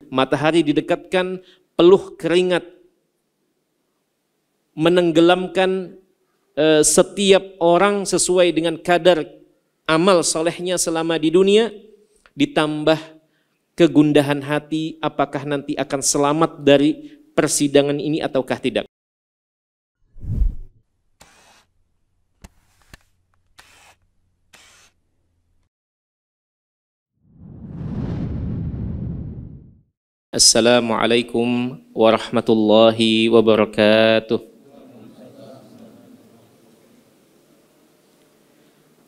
Matahari didekatkan, peluh keringat menenggelamkan setiap orang sesuai dengan kadar amal solehnya selama di dunia, ditambah kegundahan hati apakah nanti akan selamat dari persidangan ini ataukah tidak. Assalamualaikum warahmatullahi wabarakatuh.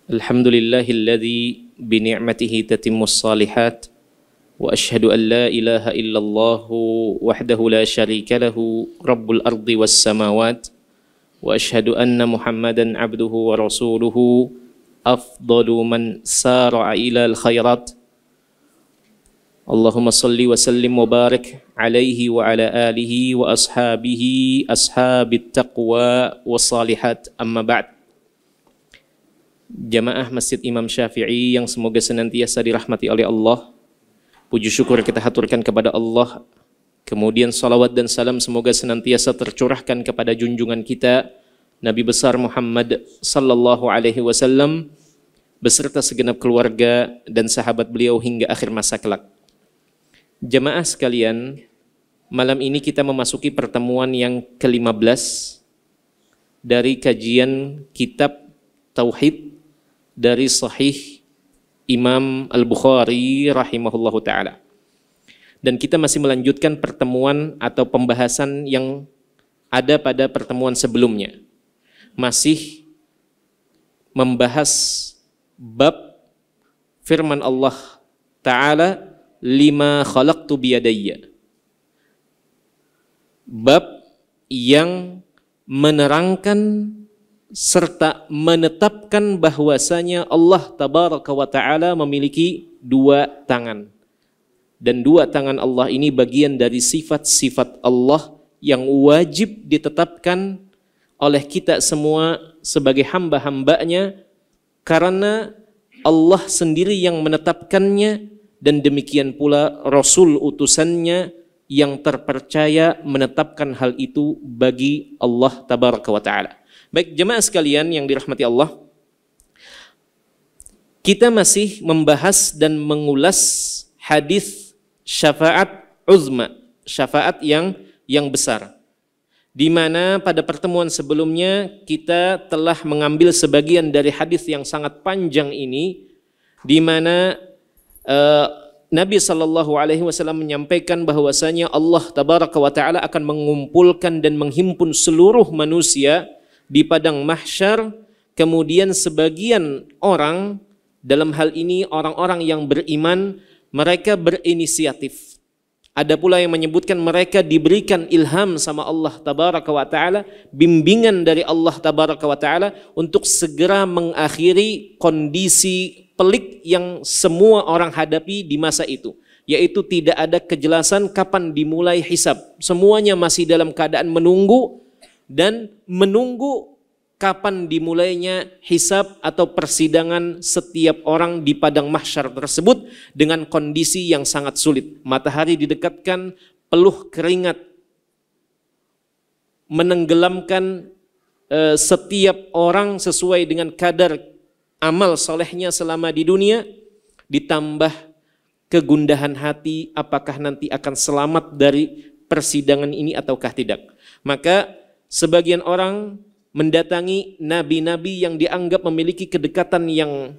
Alhamdulillahilladzi bini'matihi tatimmus salihat. Wa ashhadu an la ilaha illallah wahdahu la syarika lahu rabbul ardi was samawat. Wa ashhadu anna Muhammadan abduhu wa rasuluhu afdalu man sara'a ilal khairat. Allahumma salli wa sallim wa barik alaihi wa ala alihi wa ashabihi ashabit taqwa wa salihat, amma ba'd. Jamaah Masjid Imam Syafi'i yang semoga senantiasa dirahmati oleh Allah, puji syukur kita haturkan kepada Allah. Kemudian salawat dan salam semoga senantiasa tercurahkan kepada junjungan kita Nabi besar Muhammad sallallahu alaihi wasallam beserta segenap keluarga dan sahabat beliau hingga akhir masa kelak. Jamaah sekalian, malam ini kita memasuki pertemuan yang ke-15 dari kajian kitab Tauhid dari Sahih Imam Al-Bukhari rahimahullahu ta'ala. Dan kita masih melanjutkan pertemuan atau pembahasan yang ada pada pertemuan sebelumnya. Masih membahas bab firman Allah Ta'ala, lima khalaqtu biyadayya. Bab yang menerangkan serta menetapkan bahwasanya Allah tabaraka wa ta'ala memiliki dua tangan. Dan dua tangan Allah ini bagian dari sifat-sifat Allah yang wajib ditetapkan oleh kita semua sebagai hamba-hambanya, karena Allah sendiri yang menetapkannya, dan demikian pula Rasul utusannya yang terpercaya menetapkan hal itu bagi Allah tabaraka wa ta'ala. Baik jemaah sekalian yang dirahmati Allah, kita masih membahas dan mengulas hadis syafaat uzma, syafaat yang besar, di mana pada pertemuan sebelumnya kita telah mengambil sebagian dari hadis yang sangat panjang ini, di mana Nabi SAW menyampaikan bahwasanya Allah tabaraka wa ta'ala akan mengumpulkan dan menghimpun seluruh manusia di padang mahsyar. Kemudian sebagian orang, dalam hal ini orang-orang yang beriman, mereka berinisiatif. Ada pula yang menyebutkan mereka diberikan ilham sama Allah tabaraka wa ta'ala, bimbingan dari Allah tabaraka wa ta'ala untuk segera mengakhiri kondisi pelik yang semua orang hadapi di masa itu, yaitu tidak ada kejelasan kapan dimulai hisab. Semuanya masih dalam keadaan menunggu dan menunggu kapan dimulainya hisab atau persidangan setiap orang di padang mahsyar tersebut dengan kondisi yang sangat sulit. Matahari didekatkan, peluh keringat menenggelamkan setiap orang sesuai dengan kadar amal solehnya selama di dunia, ditambah kegundahan hati apakah nanti akan selamat dari persidangan ini ataukah tidak. Maka sebagian orang mendatangi nabi-nabi yang dianggap memiliki kedekatan yang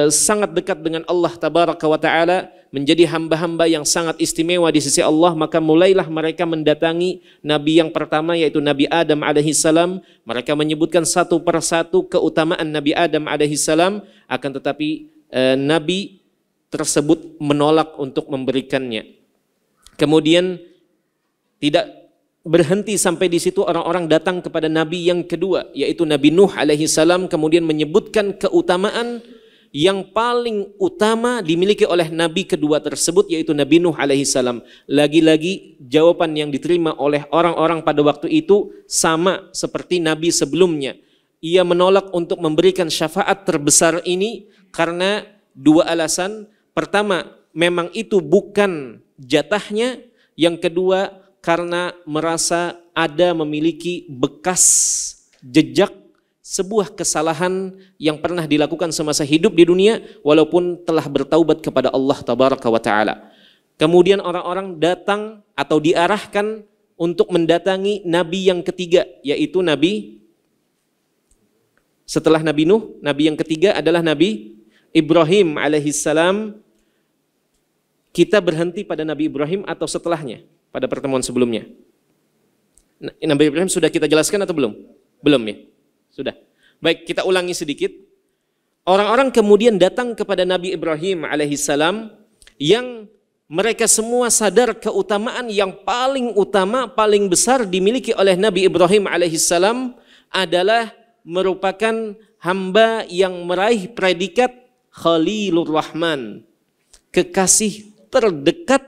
sangat dekat dengan Allah tabaraka wa ta'ala, menjadi hamba-hamba yang sangat istimewa di sisi Allah. Maka mulailah mereka mendatangi nabi yang pertama, yaitu Nabi Adam alaihissalam. Mereka menyebutkan satu persatu keutamaan Nabi Adam alaihissalam, akan tetapi nabi tersebut menolak untuk memberikannya. Kemudian tidak berhenti sampai di situ, orang-orang datang kepada nabi yang kedua, yaitu Nabi Nuh alaihissalam, kemudian menyebutkan keutamaan yang paling utama dimiliki oleh nabi kedua tersebut, yaitu Nabi Nuh alaihissalam. Lagi-lagi jawaban yang diterima oleh orang-orang pada waktu itu sama seperti nabi sebelumnya. Ia menolak untuk memberikan syafaat terbesar ini karena dua alasan. Pertama, memang itu bukan jatahnya, yang kedua karena merasa ada memiliki bekas jejak sebuah kesalahan yang pernah dilakukan semasa hidup di dunia walaupun telah bertaubat kepada Allah tabaraka wa taala. Kemudian orang-orang datang atau diarahkan untuk mendatangi nabi yang ketiga, yaitu nabi setelah Nabi Nuh, nabi yang ketiga adalah Nabi Ibrahim alaihissalam. Kita berhenti pada Nabi Ibrahim atau setelahnya pada pertemuan sebelumnya? Nabi Ibrahim sudah kita jelaskan atau belum? Belum ya? Sudah. Baik, kita ulangi sedikit. Orang-orang kemudian datang kepada Nabi Ibrahim alaihissalam yang mereka semua sadar keutamaan yang paling utama, paling besar dimiliki oleh Nabi Ibrahim alaihissalam adalah merupakan hamba yang meraih predikat Khalilur Rahman, kekasih terdekat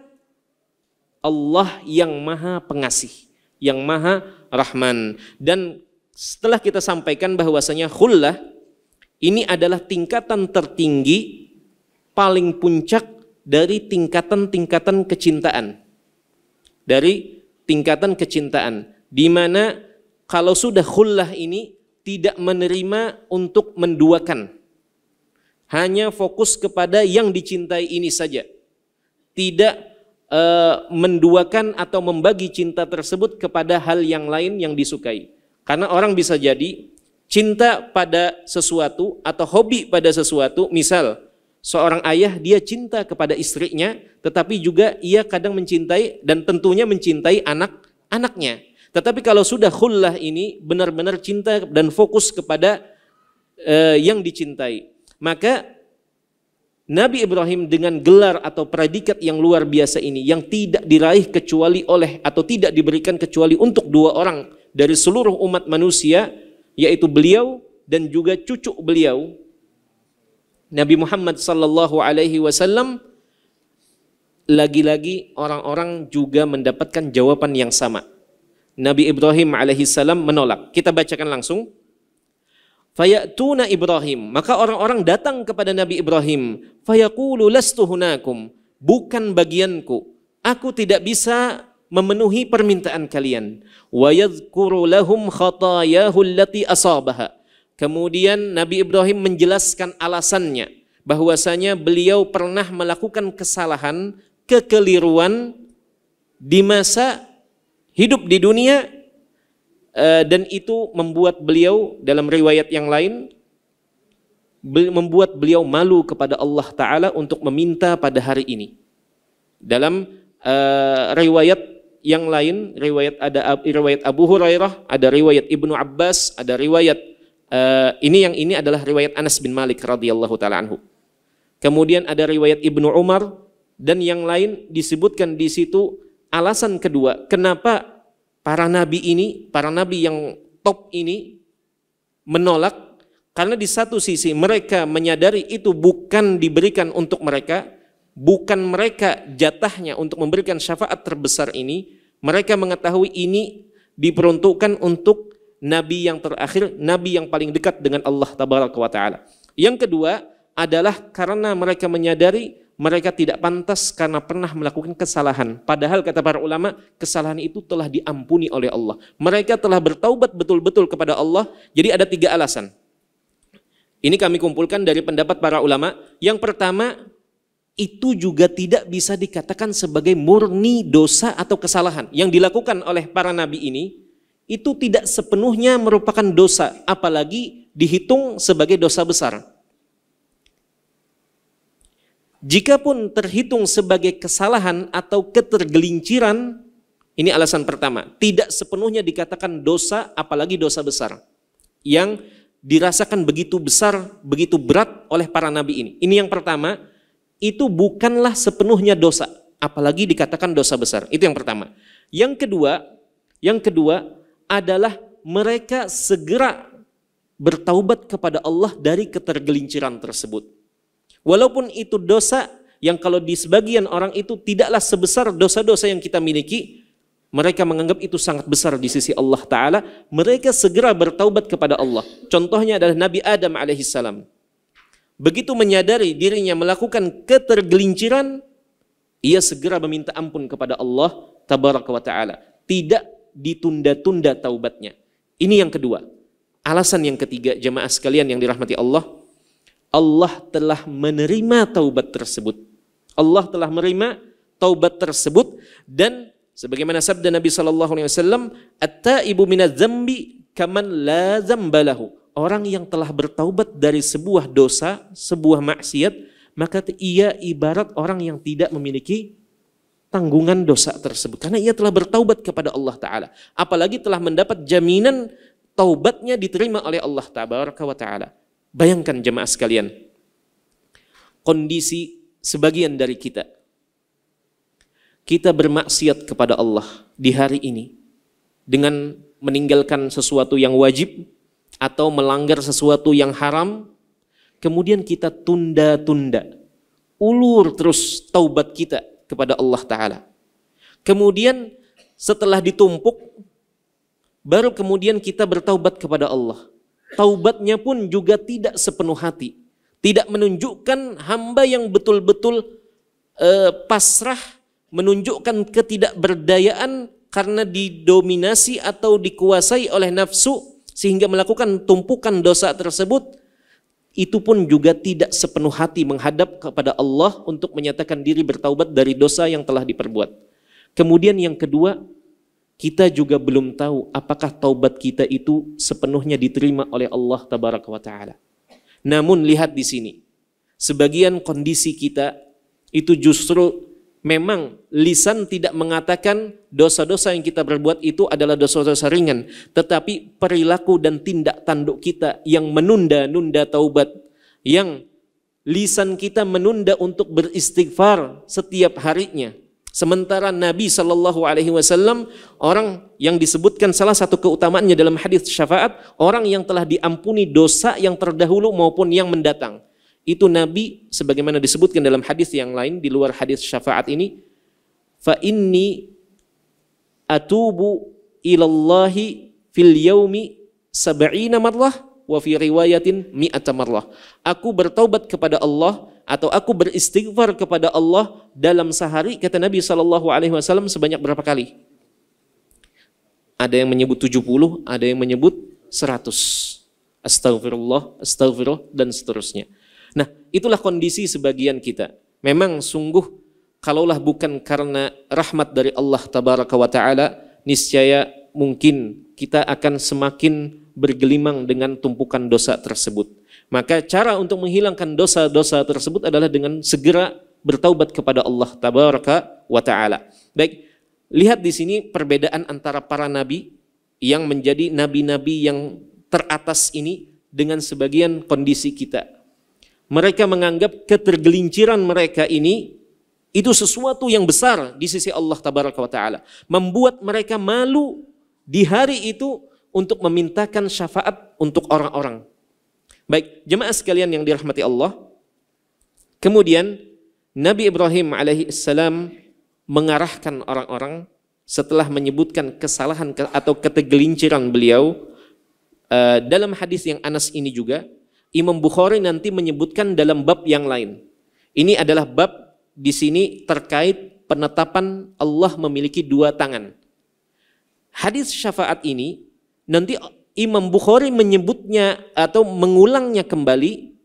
Allah yang maha pengasih, yang maha rahman. Dan setelah kita sampaikan bahwasanya khullah ini adalah tingkatan tertinggi, paling puncak dari tingkatan-tingkatan kecintaan. Dari tingkatan kecintaan, di mana kalau sudah khullah ini tidak menerima untuk menduakan, hanya fokus kepada yang dicintai ini saja, tidak menduakan atau membagi cinta tersebut kepada hal yang lain yang disukai. Karena orang bisa jadi cinta pada sesuatu atau hobi pada sesuatu, misal seorang ayah dia cinta kepada istrinya, tetapi juga ia kadang mencintai dan tentunya mencintai anak-anaknya. Tetapi kalau sudah khullah ini benar-benar cinta dan fokus kepada yang dicintai, maka Nabi Ibrahim dengan gelar atau predikat yang luar biasa ini, yang tidak diraih kecuali oleh atau tidak diberikan kecuali untuk dua orang dari seluruh umat manusia, yaitu beliau dan juga cucu beliau Nabi Muhammad sallallahu alaihi wasallam. Lagi-lagi orang-orang juga mendapatkan jawaban yang sama. Nabi Ibrahim alaihi salam menolak. Kita bacakan langsung. Fayatuna Ibrahim, maka orang-orang datang kepada Nabi Ibrahim. Fayaqulu lastu hunakum, bukan bagianku, aku tidak bisa memenuhi permintaan kalian. Wa yadhkuru lahum khatayahu allati asabaha. Kemudian Nabi Ibrahim menjelaskan alasannya, bahwasanya beliau pernah melakukan kesalahan, kekeliruan di masa hidup di dunia, dan itu membuat beliau dalam riwayat yang lain membuat beliau malu kepada Allah Ta'ala untuk meminta pada hari ini. Dalam riwayat yang lain, ada riwayat Abu Hurairah, ada riwayat Ibnu Abbas, ada riwayat ini adalah riwayat Anas bin Malik radhiyallahu ta'ala anhu. Kemudian ada riwayat Ibnu Umar dan yang lain disebutkan di situ alasan kedua kenapa para nabi yang top ini menolak, karena di satu sisi mereka menyadari itu bukan diberikan untuk mereka, bukan mereka jatahnya untuk memberikan syafaat terbesar ini. Mereka mengetahui ini diperuntukkan untuk nabi yang terakhir, nabi yang paling dekat dengan Allah tabaraka wa taala. Yang kedua adalah karena mereka menyadari mereka tidak pantas karena pernah melakukan kesalahan. Padahal kata para ulama, kesalahan itu telah diampuni oleh Allah. Mereka telah bertaubat betul-betul kepada Allah. Jadi ada 3 alasan. Ini kami kumpulkan dari pendapat para ulama. Yang pertama, itu juga tidak bisa dikatakan sebagai murni dosa atau kesalahan. Yang dilakukan oleh para nabi ini, itu tidak sepenuhnya merupakan dosa, apalagi dihitung sebagai dosa besar. Jikapun terhitung sebagai kesalahan atau ketergelinciran, ini alasan pertama, tidak sepenuhnya dikatakan dosa, apalagi dosa besar yang dirasakan begitu besar, begitu berat oleh para nabi ini. Ini yang pertama, itu bukanlah sepenuhnya dosa, apalagi dikatakan dosa besar. Itu yang pertama. Yang kedua adalah mereka segera bertaubat kepada Allah dari ketergelinciran tersebut. Walaupun itu dosa yang kalau di sebagian orang itu tidaklah sebesar dosa-dosa yang kita miliki, mereka menganggap itu sangat besar di sisi Allah Ta'ala. Mereka segera bertaubat kepada Allah. Contohnya adalah Nabi Adam alaihissalam. Begitu menyadari dirinya melakukan ketergelinciran, ia segera meminta ampun kepada Allah tabaraka wa ta'ala. Tidak ditunda-tunda taubatnya. Ini yang kedua. Alasan yang ketiga, jemaah sekalian yang dirahmati Allah, Allah telah menerima taubat tersebut. Allah telah menerima taubat tersebut, dan sebagaimana sabda Nabi SAW, at-taibu minadz-dzambi kaman la dzambalahu. Orang yang telah bertaubat dari sebuah dosa, sebuah maksiat, maka ia ibarat orang yang tidak memiliki tanggungan dosa tersebut. Karena ia telah bertaubat kepada Allah Ta'ala. Apalagi telah mendapat jaminan taubatnya diterima oleh Allah Ta'ala. Bayangkan jemaah sekalian, kondisi sebagian dari kita. Kita bermaksiat kepada Allah di hari ini dengan meninggalkan sesuatu yang wajib atau melanggar sesuatu yang haram, kemudian kita tunda-tunda, ulur terus taubat kita kepada Allah Ta'ala. Kemudian setelah ditumpuk, baru kemudian kita bertaubat kepada Allah. Taubatnya pun juga tidak sepenuh hati, tidak menunjukkan hamba yang betul-betul pasrah, menunjukkan ketidakberdayaan karena didominasi atau dikuasai oleh nafsu sehingga melakukan tumpukan dosa tersebut. Itu pun juga tidak sepenuh hati menghadap kepada Allah untuk menyatakan diri bertaubat dari dosa yang telah diperbuat. Kemudian yang kedua, kita juga belum tahu apakah taubat kita itu sepenuhnya diterima oleh Allah Tabaraka wa Ta'ala. Namun lihat di sini, sebagian kondisi kita itu justru memang lisan tidak mengatakan dosa-dosa yang kita berbuat itu adalah dosa-dosa ringan, tetapi perilaku dan tindak tanduk kita yang menunda-nunda taubat, yang lisan kita menunda untuk beristighfar setiap harinya. Sementara Nabi SAW, orang yang disebutkan salah satu keutamaannya dalam hadis syafaat, orang yang telah diampuni dosa yang terdahulu maupun yang mendatang. Itu Nabi sebagaimana disebutkan dalam hadis yang lain di luar hadis syafaat ini, fa inni atubu ilallahi fil yaumi 70 marrah wa fi riwayatin 100 marrah. Aku bertaubat kepada Allah atau aku beristighfar kepada Allah dalam sehari, kata Nabi SAW, sebanyak berapa kali? Ada yang menyebut 70, ada yang menyebut 100. Astagfirullah, astagfirullah, dan seterusnya. Nah, itulah kondisi sebagian kita. Memang sungguh, kalaulah bukan karena rahmat dari Allah Tabaraka wa Ta'ala, niscaya mungkin kita akan semakin bergelimang dengan tumpukan dosa tersebut. Maka cara untuk menghilangkan dosa-dosa tersebut adalah dengan segera bertaubat kepada Allah Tabaraka wa Ta'ala. Baik, lihat di sini perbedaan antara para nabi yang menjadi nabi-nabi yang teratas ini dengan sebagian kondisi kita. Mereka menganggap ketergelinciran mereka ini itu sesuatu yang besar di sisi Allah Tabaraka wa Ta'ala, membuat mereka malu di hari itu untuk memintakan syafaat untuk orang-orang. Baik, jemaah sekalian yang dirahmati Allah, kemudian Nabi Ibrahim alaihissalam mengarahkan orang-orang setelah menyebutkan kesalahan atau ketergelinciran beliau. Dalam hadis yang Anas ini juga, Imam Bukhari nanti menyebutkan dalam bab yang lain. Ini adalah bab di sini terkait penetapan Allah memiliki dua tangan. Hadis syafaat ini nanti Imam Bukhari menyebutnya atau mengulangnya kembali.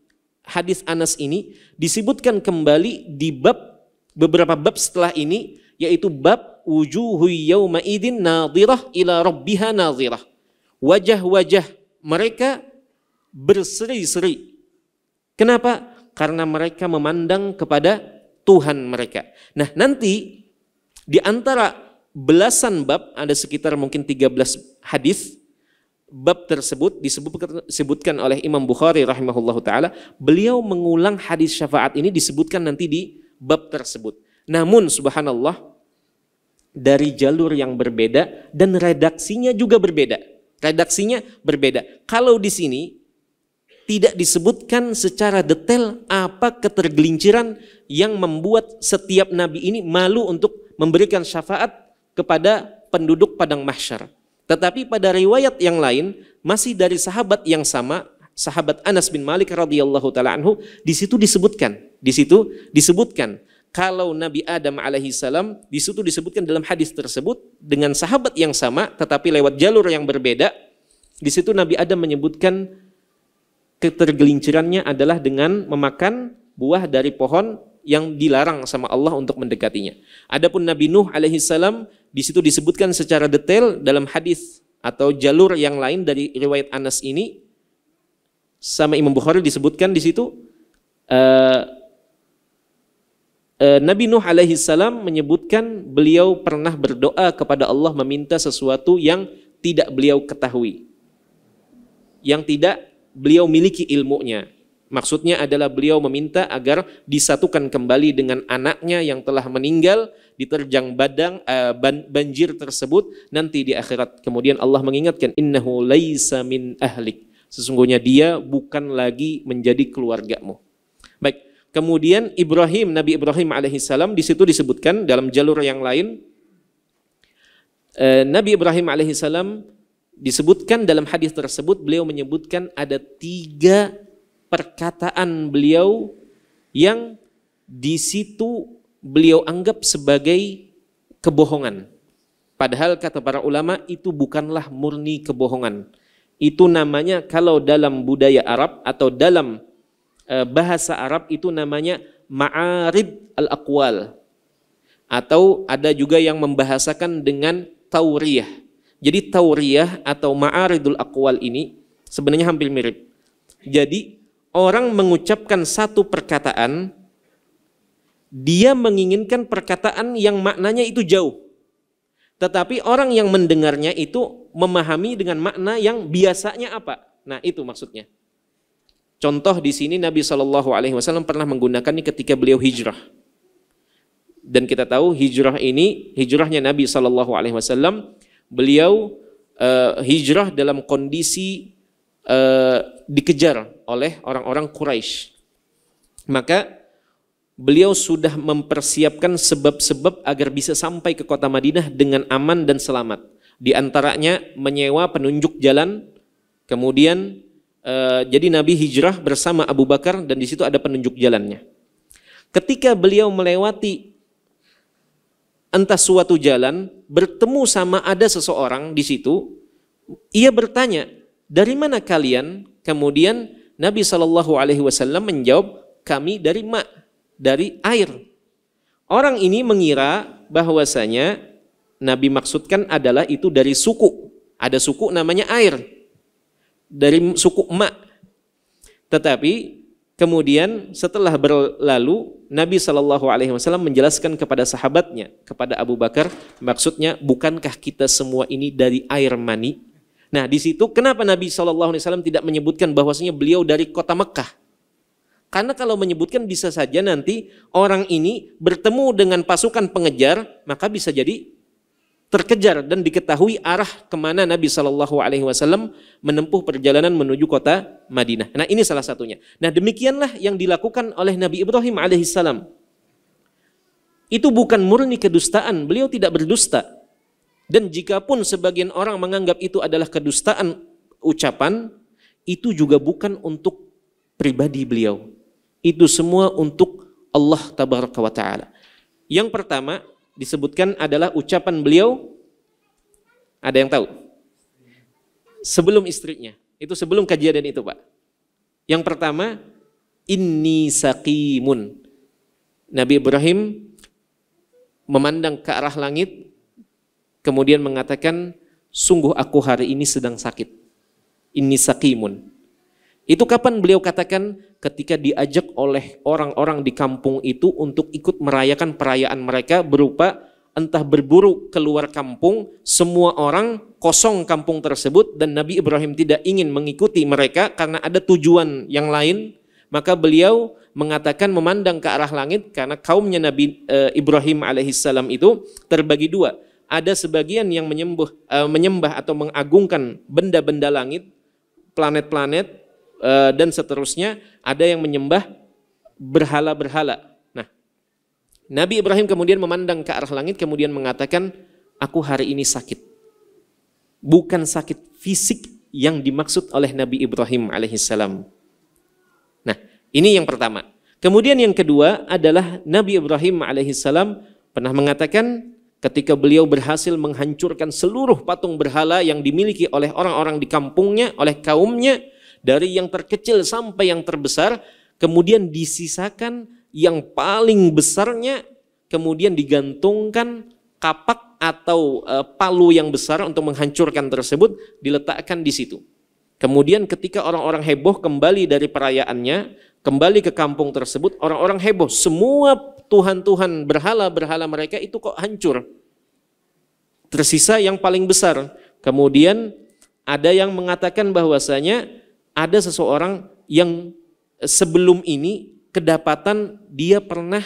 Hadis Anas ini disebutkan kembali di bab, beberapa bab setelah ini, yaitu bab wujuhu yawma idin nadhirah ila rabbiha nadhirah. Wajah-wajah mereka berseri-seri. Kenapa? Karena mereka memandang kepada Tuhan mereka. Nah, nanti di antara belasan bab, ada sekitar mungkin 13 hadis, bab tersebut disebutkan oleh Imam Bukhari rahimahullahu ta'ala. Beliau mengulang hadis syafaat ini disebutkan nanti di bab tersebut. Namun subhanallah, dari jalur yang berbeda dan redaksinya juga berbeda. Redaksinya berbeda. Kalau di sini tidak disebutkan secara detail apa ketergelinciran yang membuat setiap nabi ini malu untuk memberikan syafaat kepada penduduk padang mahsyar. Tetapi pada riwayat yang lain, masih dari sahabat yang sama, sahabat Anas bin Malik radhiyallahu taala anhu, di situ disebutkan kalau Nabi Adam alaihissalam di situ disebutkan dalam hadis tersebut dengan sahabat yang sama tetapi lewat jalur yang berbeda. Di situ Nabi Adam menyebutkan ketergelincirannya adalah dengan memakan buah dari pohon yang dilarang sama Allah untuk mendekatinya. Adapun Nabi Nuh alaihissalam di situ disebutkan secara detail dalam hadis atau jalur yang lain dari riwayat Anas ini, sama Imam Bukhari disebutkan di situ Nabi Nuh alaihissalam menyebutkan beliau pernah berdoa kepada Allah meminta sesuatu yang tidak beliau ketahui, yang tidak beliau miliki ilmunya. Maksudnya adalah beliau meminta agar disatukan kembali dengan anaknya yang telah meninggal, diterjang banjir tersebut nanti di akhirat. Kemudian Allah mengingatkan, innahu laisa min ahlik. Sesungguhnya dia bukan lagi menjadi keluargamu. Baik. Kemudian Nabi Ibrahim alaihissalam di situ disebutkan dalam jalur yang lain. Nabi Ibrahim alaihissalam disebutkan dalam hadis tersebut, beliau menyebutkan ada 3 perkataan beliau yang di situ beliau anggap sebagai kebohongan. Padahal kata para ulama itu bukanlah murni kebohongan. Itu namanya kalau dalam budaya Arab atau dalam bahasa Arab itu namanya ma'arid al-aqwal, atau ada juga yang membahasakan dengan tauriyah. Jadi tauriyah atau ma'aridul aqwal ini sebenarnya hampir mirip. Jadi orang mengucapkan satu perkataan, dia menginginkan perkataan yang maknanya itu jauh, tetapi orang yang mendengarnya itu memahami dengan makna yang biasanya apa. Nah itu maksudnya. Contoh di sini Nabi SAW pernah menggunakannya ketika beliau hijrah. Dan kita tahu hijrahnya Nabi SAW, beliau hijrah dalam kondisi dikejar oleh orang-orang Quraisy. Maka beliau sudah mempersiapkan sebab-sebab agar bisa sampai ke kota Madinah dengan aman dan selamat. Di antaranya menyewa penunjuk jalan, kemudian jadi Nabi hijrah bersama Abu Bakar dan di situ ada penunjuk jalannya. Ketika beliau melewati entah suatu jalan, bertemu sama ada seseorang di situ, ia bertanya, dari mana kalian? Kemudian Nabi SAW menjawab, kami dari dari air. Orang ini mengira bahwasanya Nabi maksudkan adalah itu dari suku. Ada suku namanya air. Dari suku emak. Tetapi kemudian setelah berlalu Nabi SAW menjelaskan kepada sahabatnya, kepada Abu Bakar, maksudnya bukankah kita semua ini dari air mani? Nah di situ kenapa Nabi SAW tidak menyebutkan bahwasanya beliau dari kota Mekah? Karena kalau menyebutkan bisa saja nanti orang ini bertemu dengan pasukan pengejar, maka bisa jadi terkejar dan diketahui arah kemana Nabi SAW menempuh perjalanan menuju kota Madinah. Nah ini salah satunya. Nah demikianlah yang dilakukan oleh Nabi Ibrahim alaihissalam. Itu bukan murni kedustaan, beliau tidak berdusta. Dan jikapun sebagian orang menganggap itu adalah kedustaan ucapan, itu juga bukan untuk pribadi beliau. Itu semua untuk Allah tabaraka wa ta'ala. Yang pertama disebutkan adalah ucapan beliau, ada yang tahu? Sebelum istrinya, itu sebelum kejadian itu Pak. Yang pertama, inni saqimun. Nabi Ibrahim memandang ke arah langit, kemudian mengatakan, sungguh aku hari ini sedang sakit. Inni saqimun. Itu kapan beliau katakan? Ketika diajak oleh orang-orang di kampung itu untuk ikut merayakan perayaan mereka berupa entah berburu keluar kampung, semua orang kosong kampung tersebut dan Nabi Ibrahim tidak ingin mengikuti mereka karena ada tujuan yang lain, maka beliau mengatakan memandang ke arah langit karena kaumnya Nabi Ibrahim alaihissalam itu terbagi 2. Ada sebagian yang menyembah atau mengagungkan benda-benda langit, planet-planet, dan seterusnya, ada yang menyembah berhala-berhala. Nah, Nabi Ibrahim kemudian memandang ke arah langit, kemudian mengatakan, aku hari ini sakit. Bukan sakit fisik yang dimaksud oleh Nabi Ibrahim alaihissalam. Nah, ini yang pertama. Kemudian yang kedua adalah Nabi Ibrahim alaihissalam pernah mengatakan ketika beliau berhasil menghancurkan seluruh patung berhala yang dimiliki oleh orang-orang di kampungnya, oleh kaumnya, dari yang terkecil sampai yang terbesar, kemudian disisakan yang paling besarnya, kemudian digantungkan kapak atau palu yang besar untuk menghancurkan tersebut, diletakkan di situ. Kemudian ketika orang-orang heboh kembali dari perayaannya, kembali ke kampung tersebut, orang-orang heboh, semua Tuhan-Tuhan berhala-berhala mereka itu kok hancur. Tersisa yang paling besar. Kemudian ada yang mengatakan bahwasanya ada seseorang yang sebelum ini kedapatan dia pernah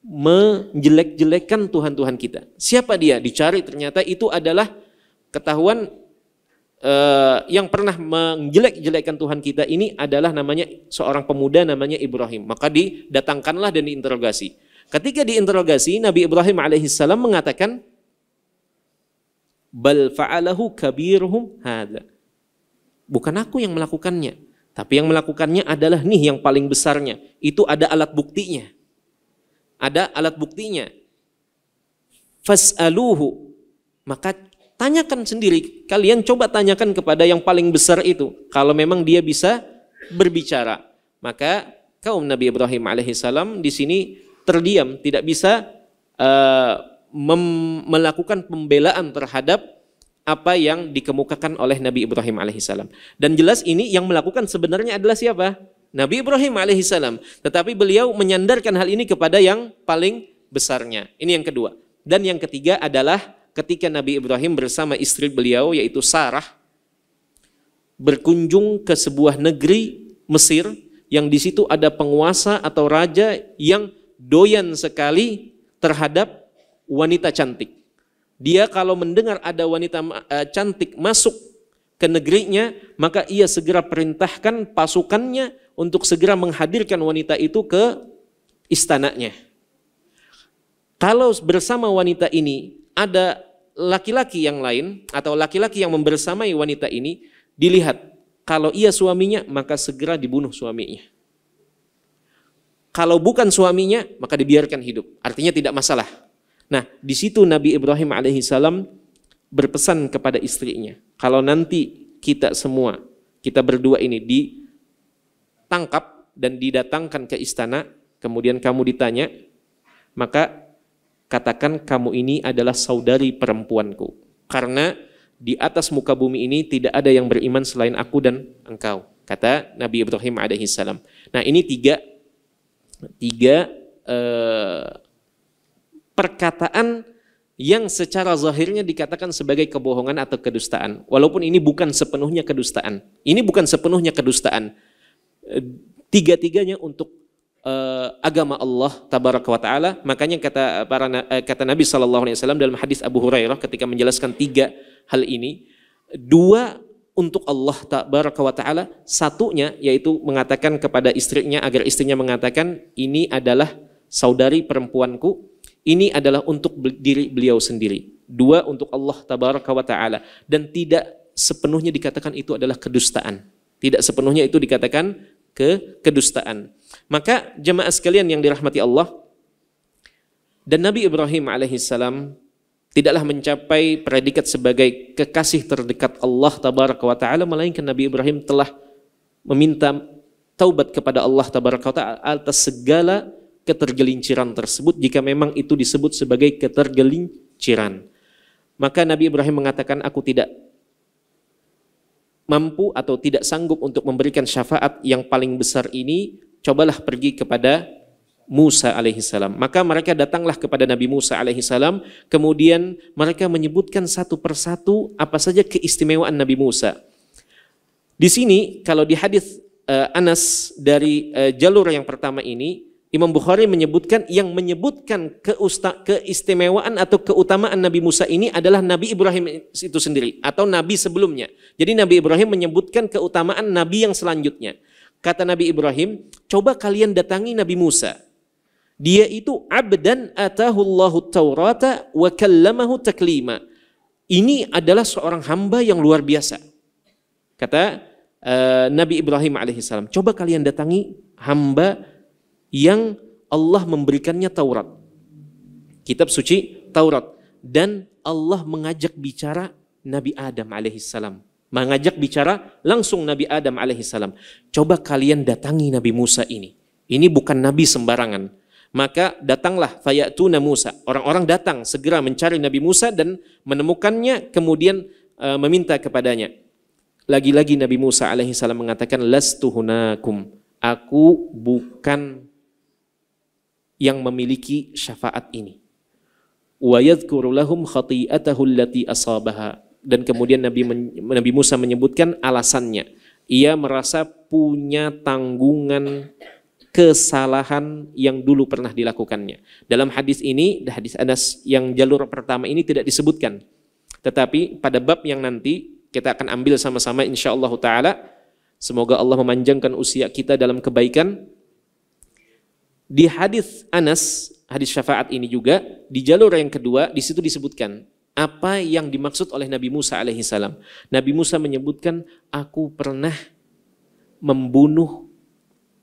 menjelek-jelekan Tuhan-Tuhan kita. Siapa dia? Dicari, ternyata itu adalah ketahuan yang pernah menjelek-jelekan Tuhan kita ini adalah namanya seorang pemuda namanya Ibrahim. Maka didatangkanlah dan diinterogasi. Ketika diinterogasi, Nabi Ibrahim alaihissalam mengatakan, bal fa'alahu kabiruhum hadza. Bukan aku yang melakukannya, tapi yang melakukannya adalah nih yang paling besarnya. Itu ada alat buktinya. Ada alat buktinya. Fas'aluhu. Maka tanyakan sendiri, kalian coba tanyakan kepada yang paling besar itu. Kalau memang dia bisa berbicara, maka kaum Nabi Ibrahim alaihissalam di sini terdiam, tidak bisa melakukan pembelaan terhadap apa yang dikemukakan oleh Nabi Ibrahim alaihissalam. Dan jelas ini yang melakukan sebenarnya adalah siapa? Nabi Ibrahim alaihissalam. Tetapi beliau menyandarkan hal ini kepada yang paling besarnya. Ini yang kedua. Dan yang ketiga adalah ketika Nabi Ibrahim bersama istri beliau yaitu Sarah berkunjung ke sebuah negeri Mesir yang di situ ada penguasa atau raja yang doyan sekali terhadap wanita cantik. Dia kalau mendengar ada wanita cantik masuk ke negerinya, maka ia segera perintahkan pasukannya untuk segera menghadirkan wanita itu ke istananya. Kalau bersama wanita ini ada laki-laki yang lain atau laki-laki yang membersamai wanita ini, dilihat kalau ia suaminya maka segera dibunuh suaminya. Kalau bukan suaminya maka dibiarkan hidup. Artinya tidak masalah. Nah, di situ Nabi Ibrahim alaihissalam berpesan kepada istrinya, kalau nanti kita semua, kita berdua ini ditangkap dan didatangkan ke istana, kemudian kamu ditanya, maka katakan kamu ini adalah saudari perempuanku. Karena di atas muka bumi ini tidak ada yang beriman selain aku dan engkau. Kata Nabi Ibrahim alaihissalam. Nah, ini tiga perkataan yang secara zahirnya dikatakan sebagai kebohongan atau kedustaan. Walaupun ini bukan sepenuhnya kedustaan. Ini bukan sepenuhnya kedustaan. Tiga-tiganya untuk agama Allah tabaraka wa taala. Makanya kata Nabi SAW dalam hadis Abu Hurairah ketika menjelaskan tiga hal ini, dua untuk Allah tabaraka wa taala, satunya yaitu mengatakan kepada istrinya agar istrinya mengatakan ini adalah saudari perempuanku, ini adalah untuk diri beliau sendiri. Dua untuk Allah tabaraka wa taala, dan tidak sepenuhnya dikatakan itu adalah kedustaan. Tidak sepenuhnya itu dikatakan kedustaan. Maka jemaah sekalian yang dirahmati Allah, dan Nabi Ibrahim alaihissalam tidaklah mencapai predikat sebagai kekasih terdekat Allah tabaraka wa taala, melainkan Nabi Ibrahim telah meminta taubat kepada Allah tabaraka wa taala atas segala ketergelinciran tersebut, jika memang itu disebut sebagai ketergelinciran. Maka Nabi Ibrahim mengatakan, aku tidak mampu atau tidak sanggup untuk memberikan syafaat yang paling besar ini, cobalah pergi kepada Musa alaihissalam. Maka mereka datanglah kepada Nabi Musa alaihissalam, kemudian mereka menyebutkan satu persatu apa saja keistimewaan Nabi Musa. Di sini kalau di hadis Anas dari jalur yang pertama ini, Imam Bukhari menyebutkan yang menyebutkan keistimewaan atau keutamaan Nabi Musa ini adalah Nabi Ibrahim itu sendiri atau Nabi sebelumnya. Jadi Nabi Ibrahim menyebutkan keutamaan Nabi yang selanjutnya. Kata Nabi Ibrahim, coba kalian datangi Nabi Musa. Dia itu abdan atahullahu taurata wa kallamahu taklima. Ini adalah seorang hamba yang luar biasa. Kata Nabi Ibrahim alaihissalam, coba kalian datangi hamba yang Allah memberikannya Taurat, kitab suci Taurat, dan Allah mengajak bicara Nabi Adam alaihissalam, mengajak bicara langsung Nabi Adam alaihissalam. Coba kalian datangi Nabi Musa ini bukan Nabi sembarangan. Maka datanglah fayatuna Musa, orang-orang datang segera mencari Nabi Musa dan menemukannya, kemudian meminta kepadanya. Lagi-lagi Nabi Musa alaihissalam mengatakan, lastu hunakum, aku bukan yang memiliki syafaat ini. Wa yadhkuru lahum khati'atahu allati asabaha, dan kemudian Nabi Musa menyebutkan alasannya. Ia merasa punya tanggungan kesalahan yang dulu pernah dilakukannya. Dalam hadis ini, hadis Anas yang jalur pertama ini tidak disebutkan. Tetapi pada bab yang nanti kita akan ambil sama-sama insyaallah ta'ala. Semoga Allah memanjangkan usia kita dalam kebaikan. Di hadis Anas, hadis syafaat ini juga, di jalur yang kedua, di situ disebutkan apa yang dimaksud oleh Nabi Musa alaihissalam. Nabi Musa menyebutkan, aku pernah membunuh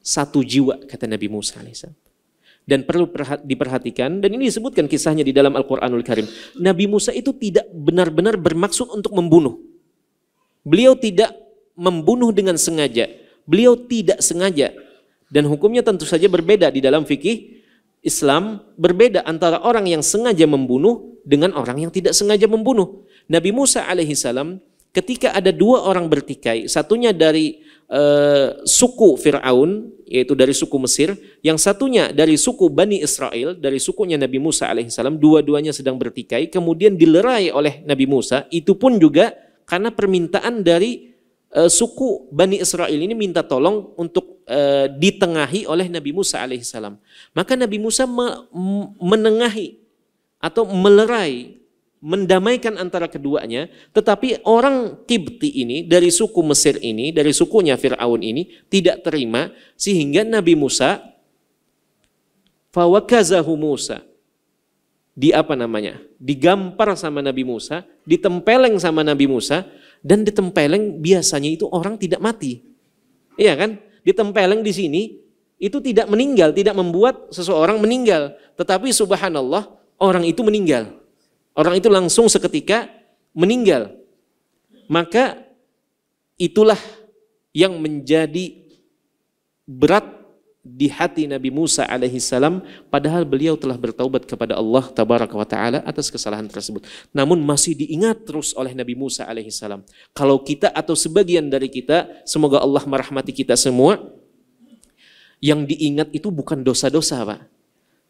satu jiwa, kata Nabi Musa alaihissalam. Dan perlu diperhatikan, dan ini disebutkan kisahnya di dalam Al-Quranul Karim. Nabi Musa itu tidak benar-benar bermaksud untuk membunuh. Beliau tidak membunuh dengan sengaja. Beliau tidak sengaja. Dan hukumnya tentu saja berbeda di dalam fikih Islam, berbeda antara orang yang sengaja membunuh dengan orang yang tidak sengaja membunuh. Nabi Musa alaihissalam ketika ada dua orang bertikai, satunya dari suku Fir'aun, yaitu dari suku Mesir, yang satunya dari suku Bani Israel, dari sukunya Nabi Musa alaihissalam, dua-duanya sedang bertikai, kemudian dilerai oleh Nabi Musa, itu pun juga karena permintaan dari suku Bani Israel ini minta tolong untuk ditengahi oleh Nabi Musa alaihissalam. Maka Nabi Musa menengahi atau melerai, mendamaikan antara keduanya, tetapi orang Kibti ini, dari suku Mesir ini, dari sukunya Fir'aun ini, tidak terima, sehingga Nabi Musa, fawakazahu Musa, digampar sama Nabi Musa, ditempeleng sama Nabi Musa, dan ditempeleng biasanya itu orang tidak mati. Iya kan? Ditempeleng di sini, itu tidak meninggal, tidak membuat seseorang meninggal, tetapi subhanallah, orang itu meninggal. Orang itu langsung seketika meninggal. Maka itulah yang menjadi berat di hati Nabi Musa alaihissalam, padahal beliau telah bertaubat kepada Allah tabaraka wa ta'ala atas kesalahan tersebut. Namun masih diingat terus oleh Nabi Musa alaihissalam. Kalau kita atau sebagian dari kita, semoga Allah merahmati kita semua, yang diingat itu bukan dosa-dosa, Pak.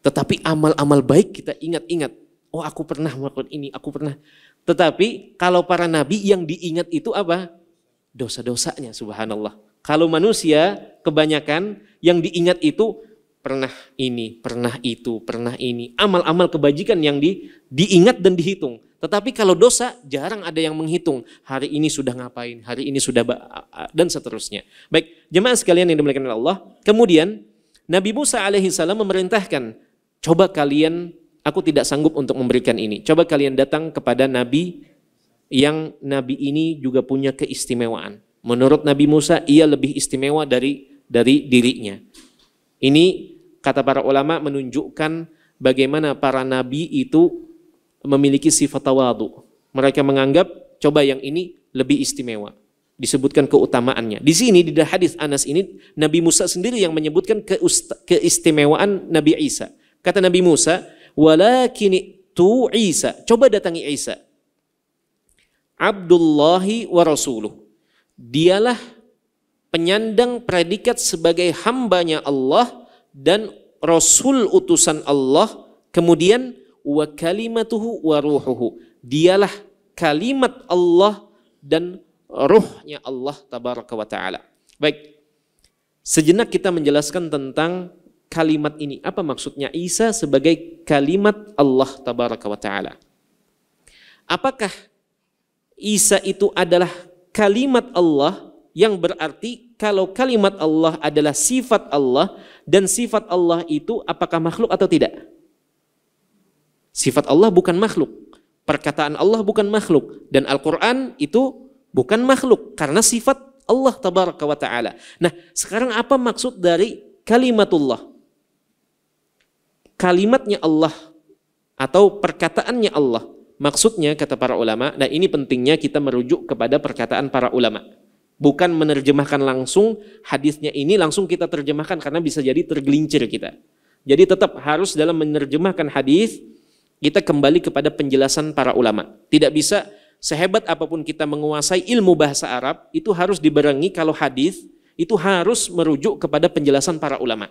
Tetapi amal-amal baik kita ingat-ingat. Oh, aku pernah melakukan ini, aku pernah. Tetapi kalau para nabi yang diingat itu apa? Dosa-dosanya, subhanallah. Kalau manusia kebanyakan yang diingat itu pernah ini, pernah itu, pernah ini. Amal-amal kebajikan yang diingat dan dihitung. Tetapi kalau dosa jarang ada yang menghitung. Hari ini sudah ngapain, hari ini sudah dan seterusnya. Baik, jemaah sekalian yang dimuliakan oleh Allah. Kemudian Nabi Musa alaihissalam memerintahkan, coba kalian, aku tidak sanggup untuk memberikan ini. Coba kalian datang kepada Nabi yang Nabi ini juga punya keistimewaan. Menurut Nabi Musa, ia lebih istimewa dari dirinya. Ini kata para ulama menunjukkan bagaimana para nabi itu memiliki sifat tawadu. Mereka menganggap coba yang ini lebih istimewa. Disebutkan keutamaannya. Di sini di hadis Anas ini Nabi Musa sendiri yang menyebutkan keistimewaan Nabi Isa. Kata Nabi Musa, walakin tu Isa. Coba datangi Isa. Abdullahi wa rasuluh. Dialah penyandang predikat sebagai hambanya Allah dan Rasul utusan Allah. Kemudian wa kalimatuhu wa ruhuhu. Dialah kalimat Allah dan ruhnya Allah tabaraka wa ta'ala. Baik, sejenak kita menjelaskan tentang kalimat ini. Apa maksudnya Isa sebagai kalimat Allah tabaraka wa ta'ala? Apakah Isa itu adalah kalimat Allah, yang berarti kalau kalimat Allah adalah sifat Allah, dan sifat Allah itu apakah makhluk atau tidak? Sifat Allah bukan makhluk, perkataan Allah bukan makhluk, dan Al-Quran itu bukan makhluk karena sifat Allah tabaraka wa ta'ala. Nah, sekarang apa maksud dari kalimatullah? kalimatnya Allah atau perkataannya Allah. Maksudnya kata para ulama, nah ini pentingnya kita merujuk kepada perkataan para ulama. Bukan menerjemahkan langsung hadisnya ini langsung kita terjemahkan karena bisa jadi tergelincir kita. Jadi tetap harus dalam menerjemahkan hadis kita kembali kepada penjelasan para ulama. Tidak bisa sehebat apapun kita menguasai ilmu bahasa Arab, itu harus dibarengi kalau hadis itu harus merujuk kepada penjelasan para ulama.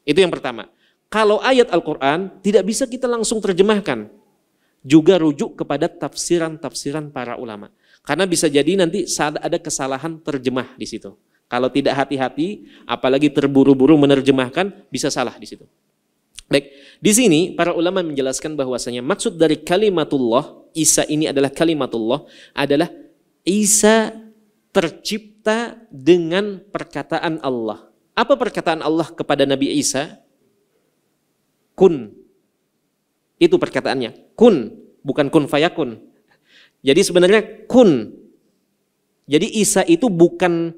Itu yang pertama. Kalau ayat Al-Quran tidak bisa kita langsung terjemahkan. Juga rujuk kepada tafsiran-tafsiran para ulama. Karena bisa jadi nanti saat ada kesalahan terjemah di situ. Kalau tidak hati-hati, apalagi terburu-buru menerjemahkan, bisa salah di situ. Baik, di sini para ulama menjelaskan bahwasanya maksud dari kalimatullah, Isa ini adalah kalimatullah, adalah Isa tercipta dengan perkataan Allah. Apa perkataan Allah kepada Nabi Isa? Kun. Itu perkataannya. Kun, bukan kun fayakun. Jadi sebenarnya kun. Jadi Isa itu bukan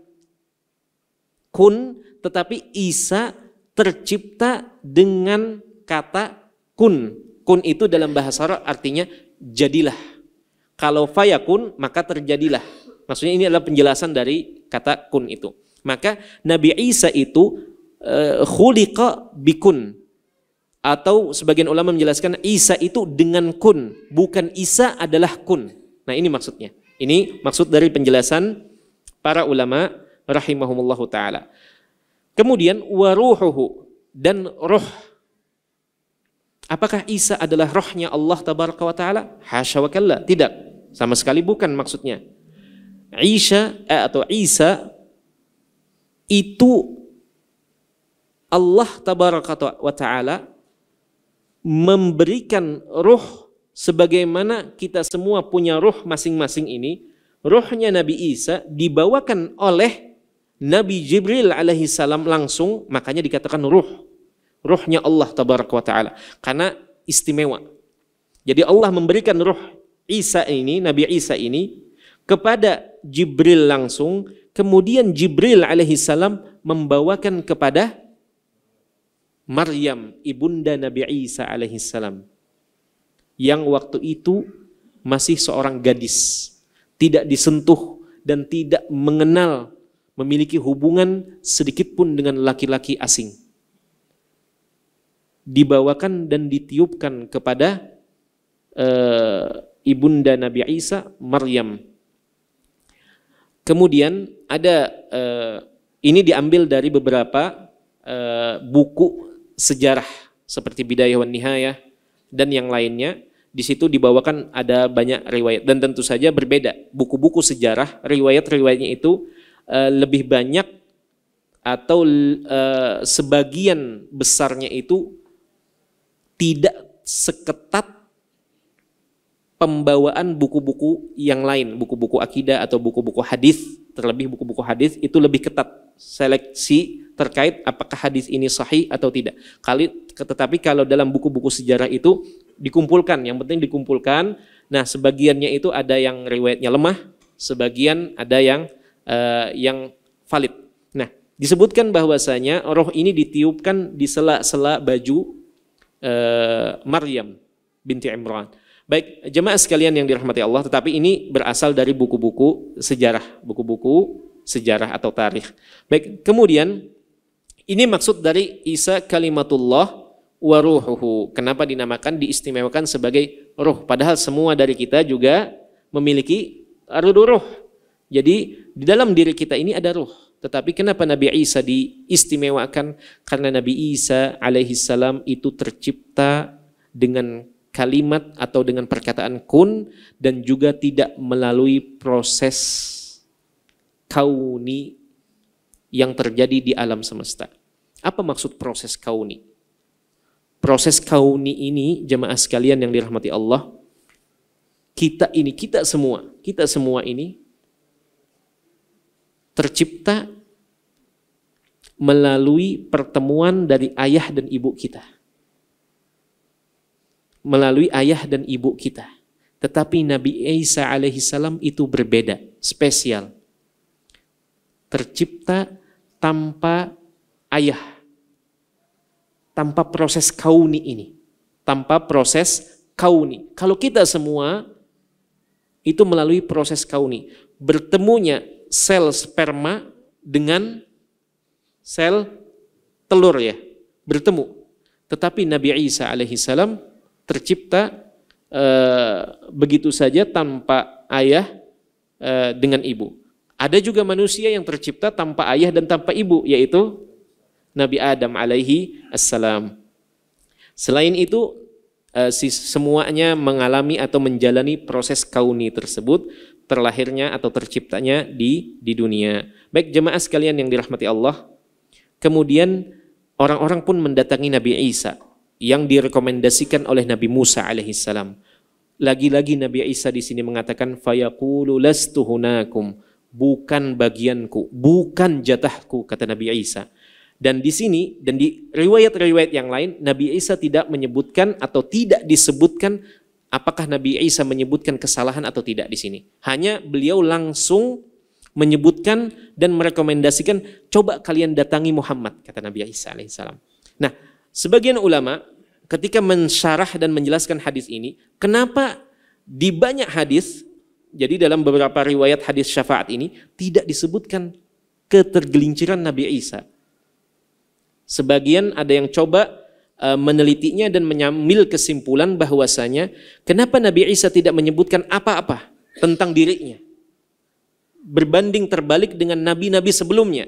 kun, tetapi Isa tercipta dengan kata kun. Kun itu dalam bahasa Arab artinya jadilah. Kalau fayakun maka terjadilah. Maksudnya ini adalah penjelasan dari kata kun itu. Maka Nabi Isa itu khuliqa bikun. Atau sebagian ulama menjelaskan Isa itu dengan kun, bukan Isa adalah kun. Nah ini maksudnya. Ini maksud dari penjelasan para ulama rahimahumullahu ta'ala. Kemudian waruhuhu, dan roh. Apakah Isa adalah rohnya Allah tabaraka wa ta'ala? Hasya wa kalla. Tidak. Sama sekali bukan maksudnya. Isa itu Allah tabaraka wa ta'ala memberikan ruh sebagaimana kita semua punya ruh masing-masing ini. Ruhnya Nabi Isa dibawakan oleh Nabi Jibril alaihi salam langsung, makanya dikatakan ruh. Ruhnya Allah tabaraka wa ta'ala. Karena istimewa. Jadi Allah memberikan ruh Isa ini, Nabi Isa ini kepada Jibril langsung, kemudian Jibril alaihi salam membawakan kepada Maryam, ibunda Nabi Isa alaihi salam, yang waktu itu masih seorang gadis, tidak disentuh dan tidak mengenal, memiliki hubungan sedikit pun dengan laki-laki asing. Dibawakan dan ditiupkan kepada ibunda Nabi Isa, Maryam. Kemudian ada ini diambil dari beberapa buku sejarah seperti Bidayah wan Nihayah dan yang lainnya. Di situ dibawakan ada banyak riwayat dan tentu saja berbeda. Buku-buku sejarah, riwayat-riwayatnya itu lebih banyak atau sebagian besarnya itu tidak seketat pembawaan buku-buku yang lain, buku-buku akidah atau buku-buku hadis. Terlebih buku-buku hadis itu lebih ketat seleksi terkait apakah hadis ini sahih atau tidak. Tetapi kalau dalam buku-buku sejarah itu dikumpulkan, yang penting dikumpulkan. Nah, sebagiannya itu ada yang riwayatnya lemah, sebagian ada yang valid. Nah, disebutkan bahwasanya roh ini ditiupkan di sela-sela baju Maryam binti Imran. Baik, jemaah sekalian yang dirahmati Allah, tetapi ini berasal dari buku-buku sejarah atau tarikh. Baik, kemudian ini maksud dari Isa kalimatullah wa ruhuhu. Kenapa dinamakan, diistimewakan sebagai ruh? Padahal semua dari kita juga memiliki ruh. Jadi di dalam diri kita ini ada ruh. Tetapi kenapa Nabi Isa diistimewakan? Karena Nabi Isa alaihi salam itu tercipta dengan kalimat atau dengan perkataan kun dan juga tidak melalui proses kauni yang terjadi di alam semesta. Apa maksud proses kauni? Proses kauni ini, jemaah sekalian yang dirahmati Allah, kita semua ini tercipta melalui pertemuan dari ayah dan ibu kita. Melalui ayah dan ibu kita. Tetapi Nabi Isa alaihi salam itu berbeda, spesial. Tercipta tanpa ayah. tanpa proses kauni ini. Tanpa proses kauni. Kalau kita semua itu melalui proses kauni. Bertemunya sel sperma dengan sel telur ya, bertemu. Tetapi Nabi Isa alaihissalam tercipta begitu saja tanpa ayah dengan ibu. Ada juga manusia yang tercipta tanpa ayah dan tanpa ibu, yaitu Nabi Adam alaihi assalam. Selain itu, semuanya mengalami atau menjalani proses kauni tersebut, terlahirnya atau terciptanya di dunia. Baik jemaah sekalian yang dirahmati Allah, kemudian orang-orang pun mendatangi Nabi Isa yang direkomendasikan oleh Nabi Musa alaihissalam. Lagi-lagi Nabi Isa di sini mengatakan fayaqulu lastu hunakum, bukan bagianku, bukan jatahku, kata Nabi Isa. Dan di sini dan di riwayat-riwayat yang lain Nabi Isa tidak menyebutkan atau tidak disebutkan apakah Nabi Isa menyebutkan kesalahan atau tidak di sini. Hanya beliau langsung menyebutkan dan merekomendasikan, coba kalian datangi Muhammad, kata Nabi Isa alaihissalam. Nah, sebagian ulama ketika mensyarah dan menjelaskan hadis ini, kenapa di banyak hadis, jadi dalam beberapa riwayat hadis syafaat ini tidak disebutkan ketergelinciran Nabi Isa. Sebagian ada yang coba menelitinya dan mengambil kesimpulan bahwasanya kenapa Nabi Isa tidak menyebutkan apa-apa tentang dirinya berbanding terbalik dengan nabi-nabi sebelumnya.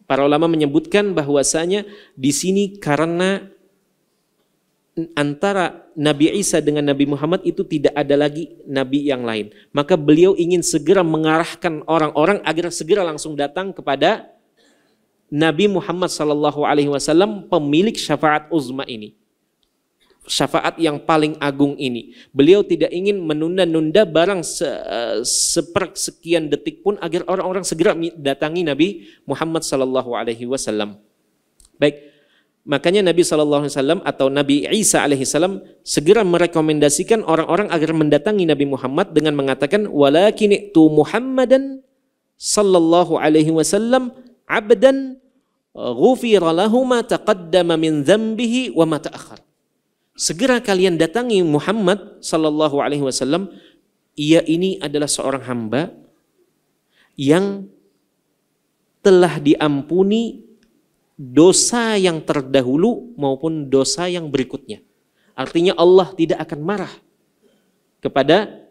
Para ulama menyebutkan bahwasanya di sini karena antara Nabi Isa dengan Nabi Muhammad itu tidak ada lagi nabi yang lain. Maka beliau ingin segera mengarahkan orang-orang agar segera langsung datang kepada Nabi Muhammad SAW, pemilik syafaat uzma ini. Syafaat yang paling agung ini. Beliau tidak ingin menunda-nunda barang sepersekian detik pun agar orang-orang segera datangi Nabi Muhammad SAW. Baik, makanya Nabi SAW atau Nabi Isa alaihissalam segera merekomendasikan orang-orang agar mendatangi Nabi Muhammad dengan mengatakan walakin itu Muhammadan sallallahu alaihi wasallam abdan ghufira lahu ma taqaddama min dzambihi wa ma ta'akhkhar. Segera kalian datangi Muhammad sallallahu alaihi wasallam, ia ini adalah seorang hamba yang telah diampuni dosa yang terdahulu maupun dosa yang berikutnya. Artinya Allah tidak akan marah kepada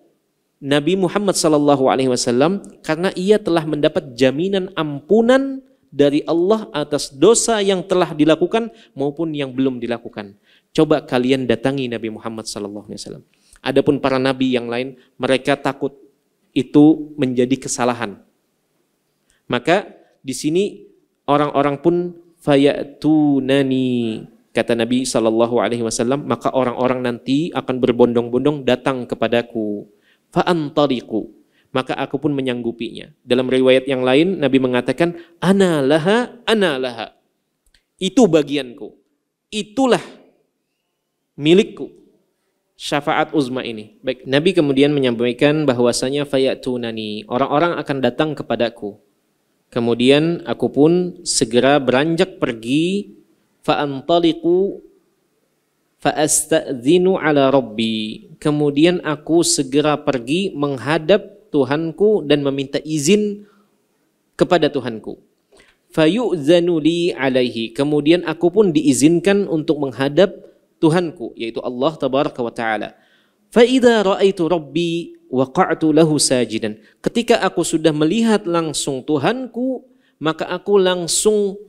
Nabi Muhammad sallallahu alaihi wasallam karena ia telah mendapat jaminan ampunan dari Allah atas dosa yang telah dilakukan maupun yang belum dilakukan. Coba kalian datangi Nabi Muhammad SAW. Adapun para nabi yang lain, mereka takut itu menjadi kesalahan. Maka di sini orang-orang pun fayatunani, kata Nabi SAW, maka orang-orang nanti akan berbondong-bondong datang kepadaku. Fa'antariku, maka aku pun menyanggupinya. Dalam riwayat yang lain Nabi mengatakan ana laha, itu bagianku, itulah milikku syafaat uzma ini. Baik, Nabi kemudian menyampaikan bahwasanya fayatunani, orang-orang akan datang kepadaku. Kemudian aku pun segera beranjak pergi, fa'antaliqu fa'astadzinu ala rabbi, kemudian aku segera pergi menghadap Tuhanku dan meminta izin kepada Tuhanku. Fayu'zanu li alaihi, kemudian aku pun diizinkan untuk menghadap Tuhanku, yaitu Allah tabaraka wa ta'ala. Fa idza ra'aitu rabbi waqa'tu lahu sajidan, ketika aku sudah melihat langsung Tuhanku, maka aku langsung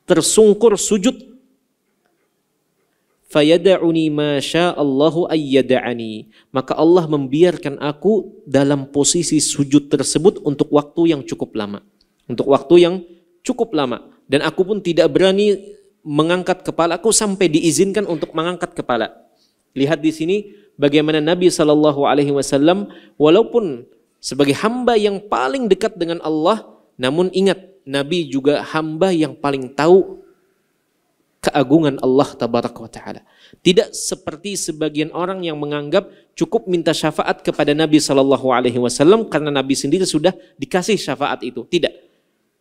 tersungkur sujud. Fayada'uni ma sya'allahu ayyada'ani, maka Allah membiarkan aku dalam posisi sujud tersebut untuk waktu yang cukup lama. Untuk waktu yang cukup lama. Dan aku pun tidak berani mengangkat kepalaku sampai diizinkan untuk mengangkat kepala. Lihat di sini bagaimana Nabi SAW walaupun sebagai hamba yang paling dekat dengan Allah, namun ingat Nabi juga hamba yang paling tahu keagungan Allah tabaraka wa ta'ala. Tidak seperti sebagian orang yang menganggap cukup minta syafaat kepada Nabi SAW karena Nabi sendiri sudah dikasih syafaat itu. Tidak.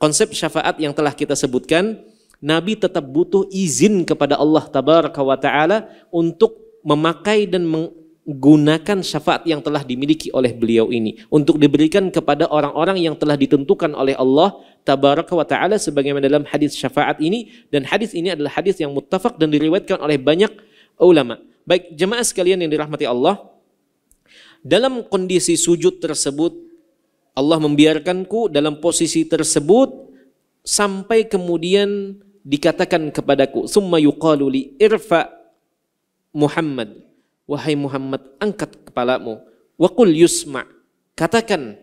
Konsep syafaat yang telah kita sebutkan Nabi tetap butuh izin kepada Allah Tabaraka wa Ta'ala untuk memakai dan menggunakan syafaat yang telah dimiliki oleh beliau ini untuk diberikan kepada orang-orang yang telah ditentukan oleh Allah Tabaraka wa Ta'ala sebagaimana dalam hadis syafaat ini, dan hadis ini adalah hadis yang muttafaq dan diriwayatkan oleh banyak ulama. Baik jemaah sekalian yang dirahmati Allah, dalam kondisi sujud tersebut Allah membiarkanku dalam posisi tersebut sampai kemudian dikatakan kepadaku, summa yuqalu li irfa Muhammad, wahai Muhammad angkat kepalamu, wa qul yusma, katakan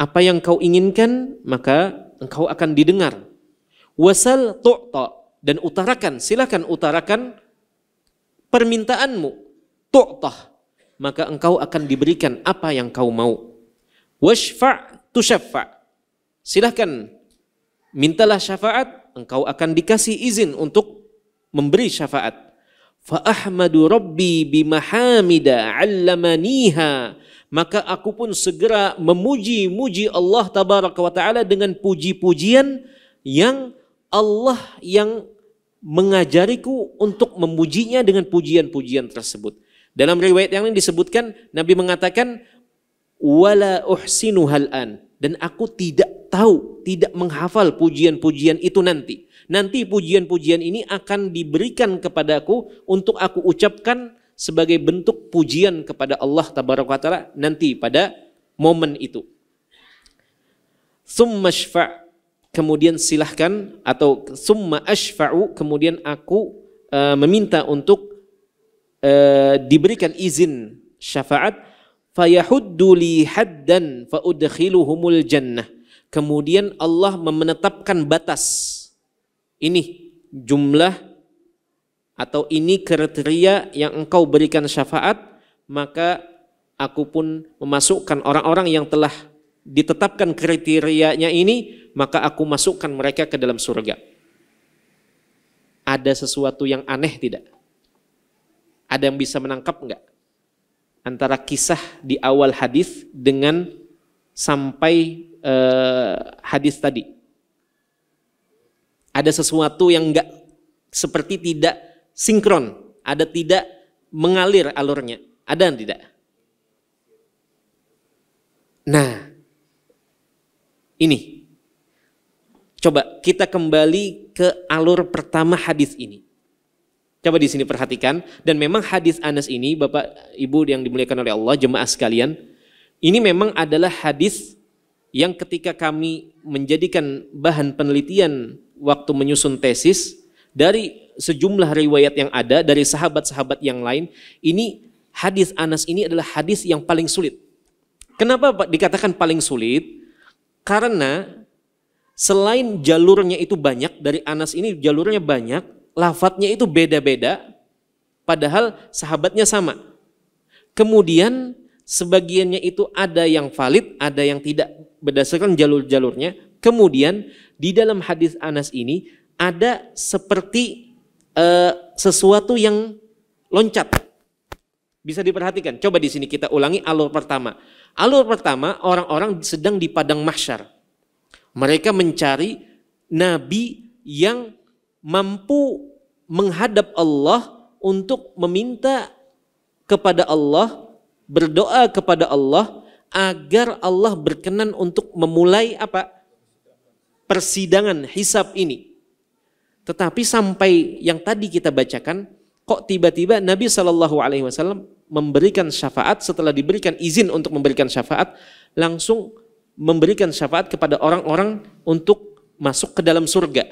apa yang kau inginkan maka engkau akan didengar, wasal tu'ta, dan utarakan, silakan utarakan permintaanmu, tu'tah, maka engkau akan diberikan apa yang kau mau, washfa' tushaffa, silahkan mintalah syafaat, engkau akan dikasih izin untuk memberi syafaat. Fa ahmadu rabbi bimahamida 'allamaniha, maka aku pun segera memuji-muji Allah Tabaraka wa Ta'ala dengan puji-pujian yang Allah yang mengajariku untuk memujinya dengan pujian-pujian tersebut. Dalam riwayat yang lain disebutkan Nabi mengatakan wala uhsinu hal'an, dan aku tidak tahu, tidak menghafal pujian-pujian itu nanti. Nanti pujian-pujian ini akan diberikan kepadaku untuk aku ucapkan sebagai bentuk pujian kepada Allah Tabaraka wa Ta'ala nanti pada momen itu. Summa syfa', kemudian silahkan, atau summa ashfa'u, kemudian aku meminta untuk diberikan izin syafaat, fayahuddu li haddan fa udkhiluhumul jannah, kemudian Allah menetapkan batas, ini jumlah atau ini kriteria yang engkau berikan syafaat, maka aku pun memasukkan orang-orang yang telah ditetapkan kriterianya ini, maka aku masukkan mereka ke dalam surga. Ada sesuatu yang aneh tidak? Ada yang bisa menangkap enggak? Antara kisah di awal hadis dengan sampai hadis tadi. Ada sesuatu yang enggak, seperti tidak sinkron, ada tidak mengalir alurnya. Ada atau tidak? Nah, ini. Coba kita kembali ke alur pertama hadis ini. Coba di sini perhatikan, dan memang hadis Anas ini, Bapak Ibu yang dimuliakan oleh Allah, jemaah sekalian, ini memang adalah hadis yang ketika kami menjadikan bahan penelitian waktu menyusun tesis dari sejumlah riwayat yang ada dari sahabat-sahabat yang lain, ini hadis Anas ini adalah hadis yang paling sulit. Kenapa dikatakan paling sulit? Karena selain jalurnya itu banyak, dari Anas ini jalurnya banyak, lafadznya itu beda-beda, padahal sahabatnya sama. Kemudian sebagiannya itu ada yang valid, ada yang tidak berdasarkan jalur-jalurnya. Kemudian di dalam hadis Anas ini ada seperti sesuatu yang loncat. Bisa diperhatikan. Coba di sini kita ulangi alur pertama. Alur pertama, orang-orang sedang di padang mahsyar. Mereka mencari nabi yang mampu menghadap Allah untuk meminta kepada Allah, berdoa kepada Allah agar Allah berkenan untuk memulai apa? Persidangan hisab ini. Tetapi sampai yang tadi kita bacakan, kok tiba-tiba Nabi SAW memberikan syafaat, setelah diberikan izin untuk memberikan syafaat, langsung memberikan syafaat kepada orang-orang untuk masuk ke dalam surga.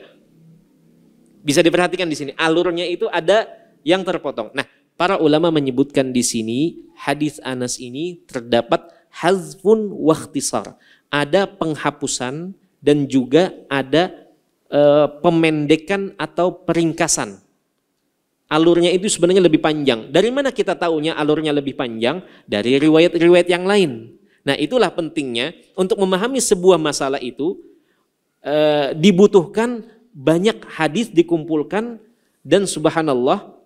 Bisa diperhatikan di sini, alurnya itu ada yang terpotong. Nah, para ulama menyebutkan di sini hadis Anas ini terdapat hazfun wa ikhtisar. Ada penghapusan dan juga ada pemendekan atau peringkasan. Alurnya itu sebenarnya lebih panjang. Dari mana kita tahunya alurnya lebih panjang? Dari riwayat-riwayat yang lain. Nah, itulah pentingnya untuk memahami sebuah masalah itu dibutuhkan banyak hadis dikumpulkan, dan subhanallah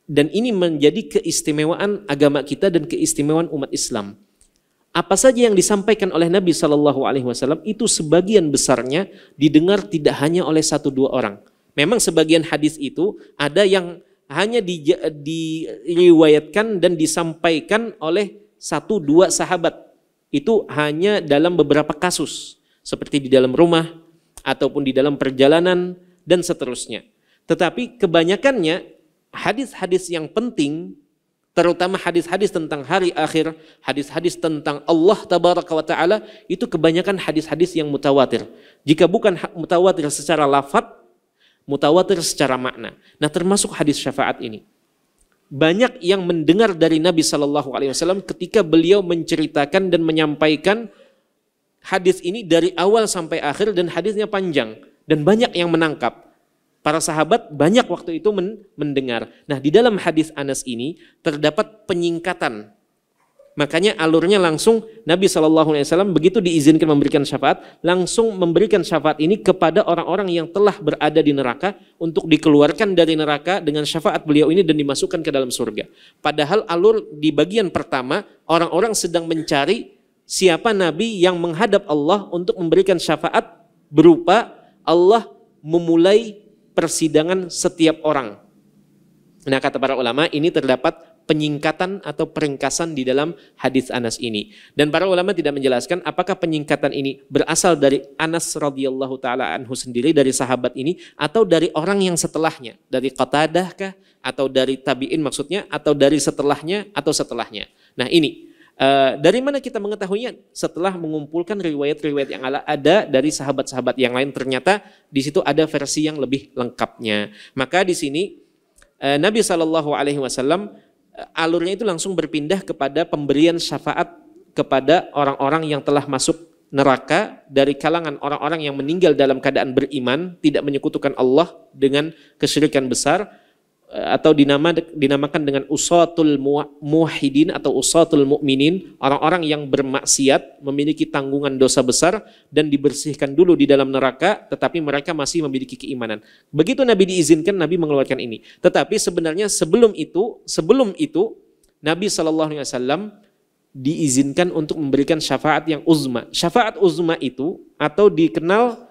dan ini menjadi keistimewaan agama kita dan keistimewaan umat Islam. Apa saja yang disampaikan oleh Nabi Shallallahu Alaihi Wasallam itu sebagian besarnya didengar tidak hanya oleh 1-2 orang. Memang sebagian hadis itu ada yang hanya diriwayatkan dan disampaikan oleh 1-2 sahabat. Itu hanya dalam beberapa kasus, seperti di dalam rumah ataupun di dalam perjalanan dan seterusnya. Tetapi kebanyakannya hadis-hadis yang penting, terutama hadis-hadis tentang hari akhir, hadis-hadis tentang Allah tabaraka wa ta'ala, itu kebanyakan hadis-hadis yang mutawatir. Jika bukan mutawatir secara lafaz, mutawatir secara makna. Nah, termasuk hadis syafaat ini. Banyak yang mendengar dari Nabi SAW ketika beliau menceritakan dan menyampaikan hadis ini dari awal sampai akhir, dan hadisnya panjang. Dan banyak yang menangkap. Para sahabat banyak waktu itu mendengar. Nah, di dalam hadis Anas ini terdapat penyingkatan. Makanya alurnya langsung Nabi SAW begitu diizinkan memberikan syafaat, langsung memberikan syafaat ini kepada orang-orang yang telah berada di neraka untuk dikeluarkan dari neraka dengan syafaat beliau ini dan dimasukkan ke dalam surga. Padahal alur di bagian pertama, orang-orang sedang mencari siapa Nabi yang menghadap Allah untuk memberikan syafaat berupa Allah memulai persidangan setiap orang. Nah, kata para ulama, ini terdapat penyingkatan atau peringkasan di dalam hadis Anas ini. Dan para ulama tidak menjelaskan apakah penyingkatan ini berasal dari Anas radhiyallahu taala anhu sendiri, dari sahabat ini, atau dari orang yang setelahnya, dari Qatadah kah, atau dari tabi'in maksudnya, atau dari setelahnya atau setelahnya. Nah, ini dari mana kita mengetahuinya? Setelah mengumpulkan riwayat-riwayat yang ada dari sahabat-sahabat yang lain, ternyata di situ ada versi yang lebih lengkapnya. Maka di sini Nabi SAW alurnya itu langsung berpindah kepada pemberian syafaat kepada orang-orang yang telah masuk neraka dari kalangan orang-orang yang meninggal dalam keadaan beriman, tidak menyekutukan Allah dengan kesyirikan besar, atau dinamakan dengan usatul muwahhidin atau usatul mu'minin, orang-orang yang bermaksiat, memiliki tanggungan dosa besar dan dibersihkan dulu di dalam neraka, tetapi mereka masih memiliki keimanan. Begitu Nabi diizinkan, Nabi mengeluarkan ini. Tetapi sebenarnya sebelum itu Nabi SAW diizinkan untuk memberikan syafaat yang uzma. Syafaat uzma itu atau dikenal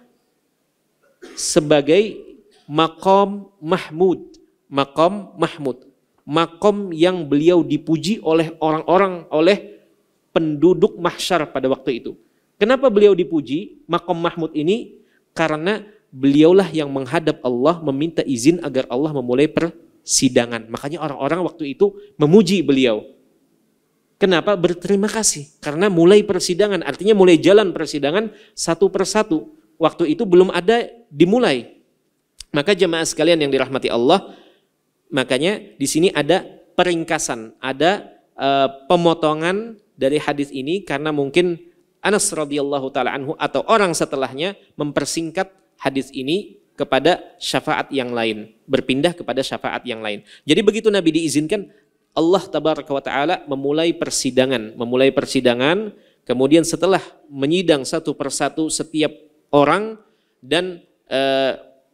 sebagai maqam mahmud. Maqam mahmud, maqam yang beliau dipuji oleh orang-orang, oleh penduduk mahsyar pada waktu itu. Kenapa beliau dipuji maqam mahmud ini? Karena beliaulah yang menghadap Allah meminta izin agar Allah memulai persidangan. Makanya orang-orang waktu itu memuji beliau. Kenapa? Berterima kasih. Karena mulai persidangan, artinya mulai jalan persidangan satu persatu. Waktu itu belum ada dimulai. Maka jemaah sekalian yang dirahmati Allah, makanya di sini ada peringkasan, ada pemotongan dari hadis ini karena mungkin Anas radhiyallahu taala anhu atau orang setelahnya mempersingkat hadis ini kepada syafaat yang lain, berpindah kepada syafaat yang lain. Jadi begitu Nabi diizinkan, Allah tabaraka wa taala memulai persidangan, kemudian setelah menyidang satu persatu setiap orang dan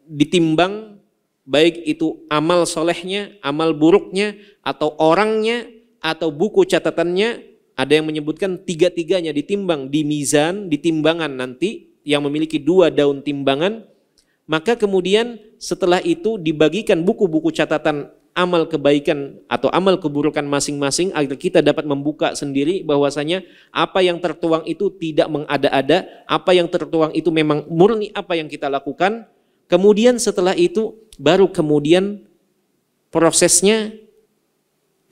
ditimbang baik itu amal solehnya, amal buruknya, atau orangnya, atau buku catatannya. Ada yang menyebutkan tiga-tiganya ditimbang di mizan, di timbangan nanti yang memiliki 2 daun timbangan. Maka kemudian setelah itu dibagikan buku-buku catatan amal kebaikan atau amal keburukan masing-masing agar kita dapat membuka sendiri bahwasanya apa yang tertuang itu tidak mengada-ada, apa yang tertuang itu memang murni apa yang kita lakukan. Kemudian setelah itu baru kemudian prosesnya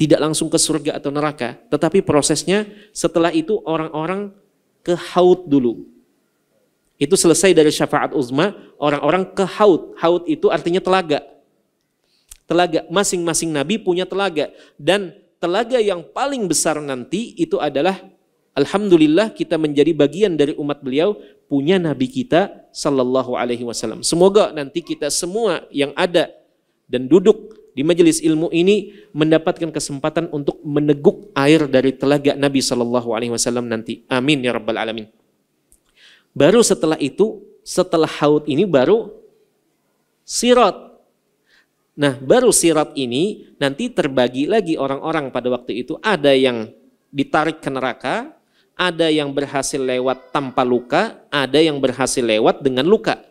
tidak langsung ke surga atau neraka, tetapi prosesnya setelah itu orang-orang ke haud dulu. Itu selesai dari syafaat uzma, orang-orang ke haud. Haud itu artinya telaga. Telaga, masing-masing nabi punya telaga, dan telaga yang paling besar nanti itu adalah alhamdulillah kita menjadi bagian dari umat beliau, punya Nabi kita sallallahu alaihi wasallam. Semoga nanti kita semua yang ada dan duduk di majelis ilmu ini mendapatkan kesempatan untuk meneguk air dari telaga Nabi sallallahu alaihi wasallam nanti. Amin ya rabbal alamin. Baru setelah itu, setelah haud ini baru sirat. Nah, baru sirat ini nanti terbagi lagi orang-orang pada waktu itu, ada yang ditarik ke neraka, ada yang berhasil lewat tanpa luka, ada yang berhasil lewat dengan luka.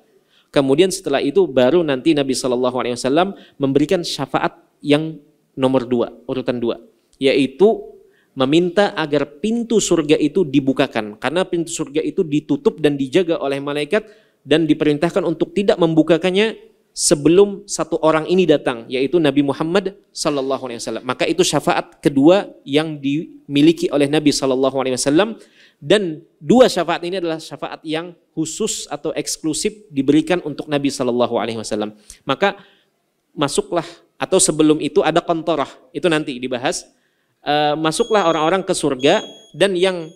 Kemudian setelah itu baru nanti Nabi SAW memberikan syafaat yang nomor 2, urutan 2, yaitu meminta agar pintu surga itu dibukakan, karena pintu surga itu ditutup dan dijaga oleh malaikat dan diperintahkan untuk tidak membukakannya sebelum satu orang ini datang, yaitu Nabi Muhammad SAW. Maka itu syafaat kedua yang dimiliki oleh Nabi SAW, dan 2 syafaat ini adalah syafaat yang khusus atau eksklusif diberikan untuk Nabi SAW. Maka masuklah, atau sebelum itu ada kontorah, itu nanti dibahas. Masuklah orang-orang ke surga, dan yang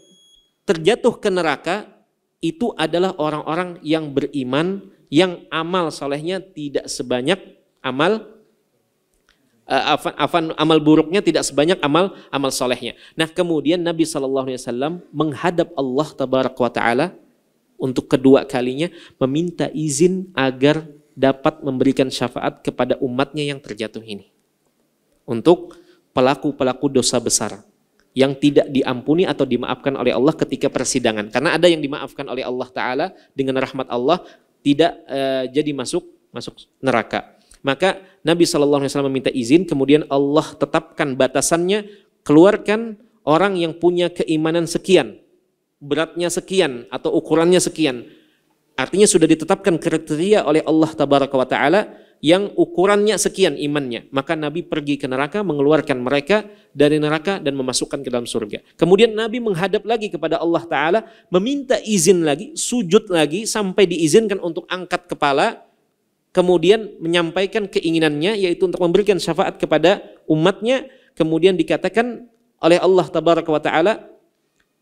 terjatuh ke neraka itu adalah orang-orang yang beriman, yang amal solehnya tidak sebanyak amal amal buruknya tidak sebanyak amal solehnya. Nah, kemudian Nabi SAW menghadap Allah Tabaraka wa Ta'ala untuk kedua kalinya, meminta izin agar dapat memberikan syafaat kepada umatnya yang terjatuh ini, untuk pelaku-pelaku dosa besar yang tidak diampuni atau dimaafkan oleh Allah ketika persidangan. Karena ada yang dimaafkan oleh Allah Ta'ala dengan rahmat Allah, tidak jadi masuk neraka. Maka Nabi SAW meminta izin, kemudian Allah tetapkan batasannya, keluarkan orang yang punya keimanan sekian, beratnya sekian atau ukurannya sekian. Artinya sudah ditetapkan kriteria oleh Allah Tabaraka wa Ta'ala yang ukurannya sekian imannya. Maka Nabi pergi ke neraka, mengeluarkan mereka dari neraka dan memasukkan ke dalam surga. Kemudian Nabi menghadap lagi kepada Allah Ta'ala, meminta izin lagi, sujud lagi sampai diizinkan untuk angkat kepala, kemudian menyampaikan keinginannya, yaitu untuk memberikan syafaat kepada umatnya. Kemudian dikatakan oleh Allah Tabaraka wa Ta'ala,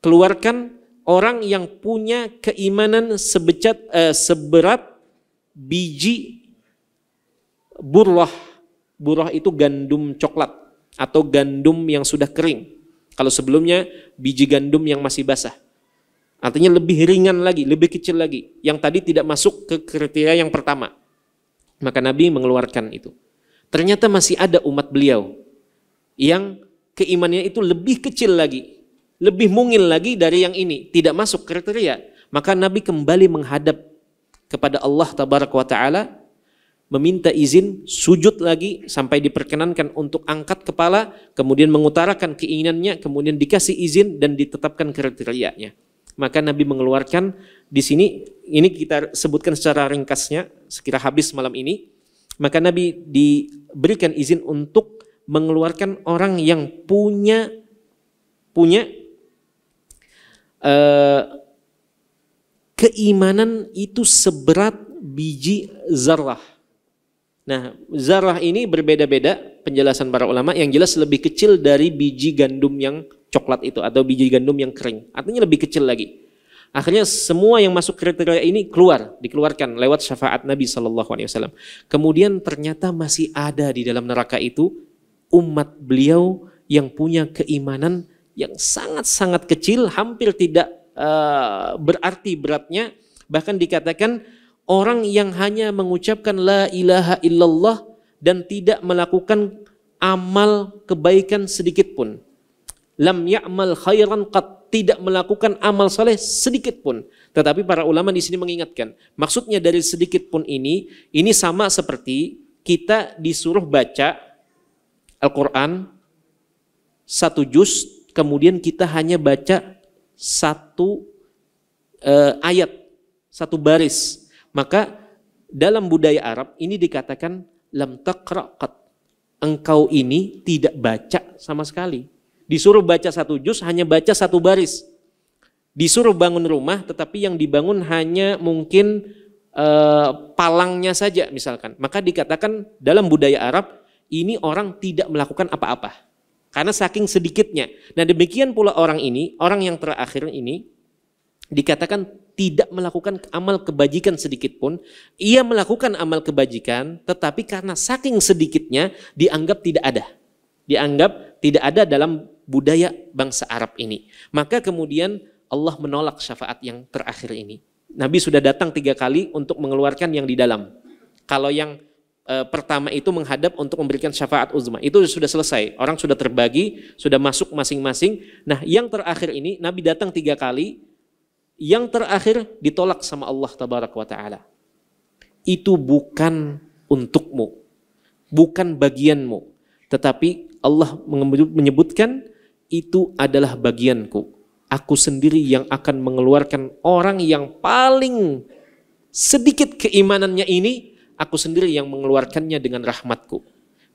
keluarkan orang yang punya keimanan seberat biji burrah. Burrah itu gandum coklat atau gandum yang sudah kering. Kalau sebelumnya biji gandum yang masih basah. Artinya lebih ringan lagi, lebih kecil lagi. Yang tadi tidak masuk ke kriteria yang pertama. Maka Nabi mengeluarkan itu. Ternyata masih ada umat beliau yang keimanannya itu lebih kecil lagi, lebih mungil lagi dari yang ini, tidak masuk kriteria. Maka Nabi kembali menghadap kepada Allah Tabaraka wa Ta'ala, meminta izin, sujud lagi sampai diperkenankan untuk angkat kepala, kemudian mengutarakan keinginannya, kemudian dikasih izin dan ditetapkan kriterianya. Maka Nabi mengeluarkan di sini, ini kita sebutkan secara ringkasnya, sekira habis malam ini. Maka Nabi diberikan izin untuk mengeluarkan orang yang punya keimanan itu seberat biji zarrah. Nah, zarrah ini berbeda-beda penjelasan para ulama, yang jelas lebih kecil dari biji gandum yang coklat itu atau biji gandum yang kering. Artinya lebih kecil lagi. Akhirnya semua yang masuk kriteria ini dikeluarkan lewat syafaat Nabi SAW. Kemudian ternyata masih ada di dalam neraka itu umat beliau yang punya keimanan yang sangat-sangat kecil, hampir tidak berarti beratnya. Bahkan dikatakan orang yang hanya mengucapkan la ilaha illallah dan tidak melakukan amal kebaikan sedikit pun. Lam ya'mal khairan qat, tidak melakukan amal saleh sedikit pun. Tetapi para ulama di sini mengingatkan, maksudnya dari sedikit pun ini sama seperti kita disuruh baca Al-Quran 1 juz, kemudian kita hanya baca 1 ayat, 1 baris. Maka dalam budaya Arab ini dikatakan lam taqra qat, engkau ini tidak baca sama sekali. Disuruh baca 1 juz, hanya baca 1 baris. Disuruh bangun rumah, tetapi yang dibangun hanya mungkin palangnya saja misalkan. Maka dikatakan dalam budaya Arab, ini orang tidak melakukan apa-apa. Karena saking sedikitnya. Nah, demikian pula orang ini, orang yang terakhir ini, dikatakan tidak melakukan amal kebajikan sedikit pun. Ia melakukan amal kebajikan, tetapi karena saking sedikitnya, dianggap tidak ada. Dianggap tidak ada dalam budaya bangsa Arab ini. Maka kemudian Allah menolak syafaat yang terakhir ini. Nabi sudah datang 3 kali untuk mengeluarkan yang di dalam. Kalau yang pertama itu menghadap untuk memberikan syafaat uzma. Itu sudah selesai. Orang sudah terbagi, sudah masuk masing-masing. Nah, yang terakhir ini Nabi datang 3 kali. Yang terakhir ditolak sama Allah tabaraka wa taala. Itu bukan untukmu, bukan bagianmu, tetapi Allah menyebutkan itu adalah bagianku. Aku sendiri yang akan mengeluarkan orang yang paling sedikit keimanannya ini, aku sendiri yang mengeluarkannya dengan rahmatku.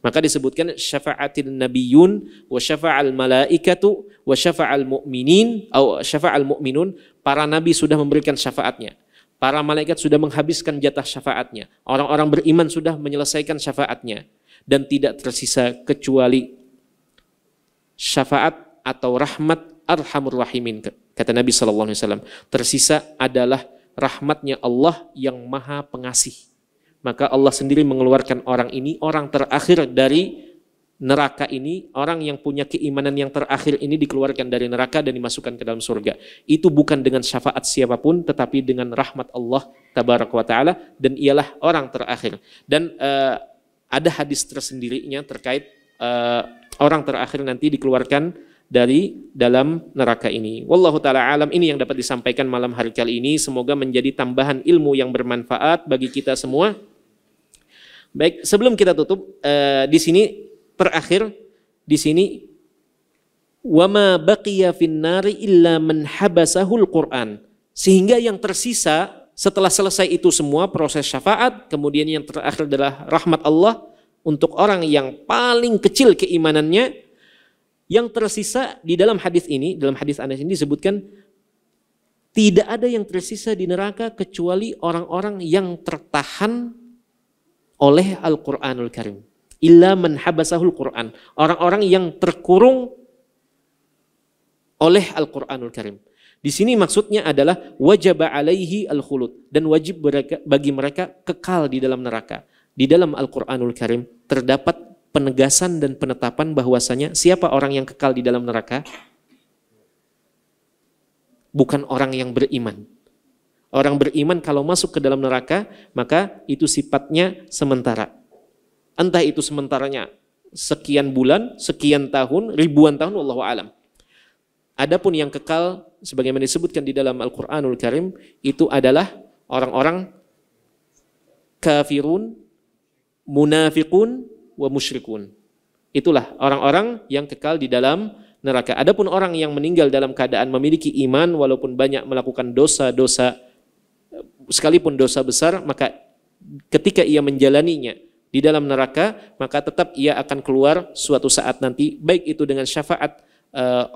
Maka disebutkan syafa'atil nabiyyun wa syafa'al malaikatu wa syafa'al mu'minin atau syafa'al mu'minun. Para nabi sudah memberikan syafaatnya. Para malaikat sudah menghabiskan jatah syafaatnya. Orang-orang beriman sudah menyelesaikan syafaatnya. Dan tidak tersisa kecuali syafaat atau rahmat arhamur rahimin. Kata Nabi SAW. Tersisa adalah rahmatnya Allah yang maha pengasih. Maka Allah sendiri mengeluarkan orang ini, orang terakhir dari neraka ini, orang yang punya keimanan yang terakhir ini dikeluarkan dari neraka dan dimasukkan ke dalam surga. Itu bukan dengan syafaat siapapun, tetapi dengan rahmat Allah tabaraka wa ta'ala, dan ialah orang terakhir. Dan ada hadis tersendirinya terkait orang terakhir nanti dikeluarkan dari dalam neraka ini. Wallahu ta'ala alam, ini yang dapat disampaikan malam hari kali ini. Semoga menjadi tambahan ilmu yang bermanfaat bagi kita semua. Baik, sebelum kita tutup, di sini terakhir, di sini wama baqiya finnari illa man habasahul Qur'an. Sehingga yang tersisa setelah selesai itu semua proses syafaat, kemudian yang terakhir adalah rahmat Allah untuk orang yang paling kecil keimanannya. Yang tersisa di dalam hadis ini, dalam hadis Anas ini disebutkan tidak ada yang tersisa di neraka kecuali orang-orang yang tertahan oleh Al-Qur'anul Karim. Illa man habasahul Qur'an. Orang-orang yang terkurung oleh Al-Qur'anul Karim. Di sini maksudnya adalah wajaba alaihi al-khulud, dan wajib bagi mereka kekal di dalam neraka. Di dalam Al-Qur'anul Karim terdapat penegasan dan penetapan bahwasanya siapa orang yang kekal di dalam neraka? Bukan orang yang beriman. Orang beriman kalau masuk ke dalam neraka, maka itu sifatnya sementara. Entah itu sementaranya sekian bulan, sekian tahun, ribuan tahun, wallahu alam. Adapun yang kekal, sebagaimana disebutkan di dalam Al-Qur'anul Karim, itu adalah orang-orang kafirun, munafiqun, wa musyrikun. Itulah orang-orang yang kekal di dalam neraka. Adapun orang yang meninggal dalam keadaan memiliki iman, walaupun banyak melakukan dosa-dosa, sekalipun dosa besar, maka ketika ia menjalaninya di dalam neraka, maka tetap ia akan keluar suatu saat nanti, baik itu dengan syafaat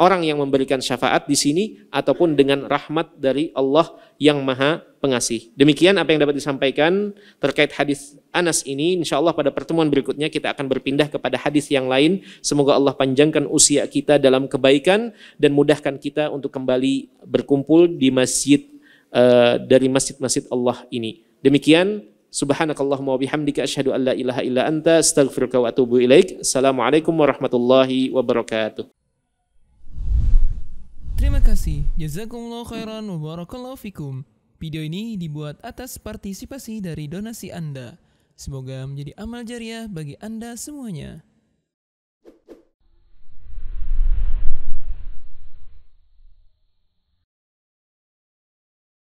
orang yang memberikan syafaat di sini ataupun dengan rahmat dari Allah yang Maha Pengasih. Demikian apa yang dapat disampaikan terkait hadis Anas ini. Insyaallah pada pertemuan berikutnya kita akan berpindah kepada hadis yang lain. Semoga Allah panjangkan usia kita dalam kebaikan dan mudahkan kita untuk kembali berkumpul di masjid dari masjid-masjid Allah ini. Demikian, subhanakallahumma wa bihamdika asyhadu an la ilaha illa anta astaghfiruka wa atubu ilaik. Assalamualaikum warahmatullahi wabarakatuh. Terima kasih. Jazakumullah khairan wa barakallahu fikum. Video ini dibuat atas partisipasi dari donasi Anda. Semoga menjadi amal jariah bagi Anda semuanya.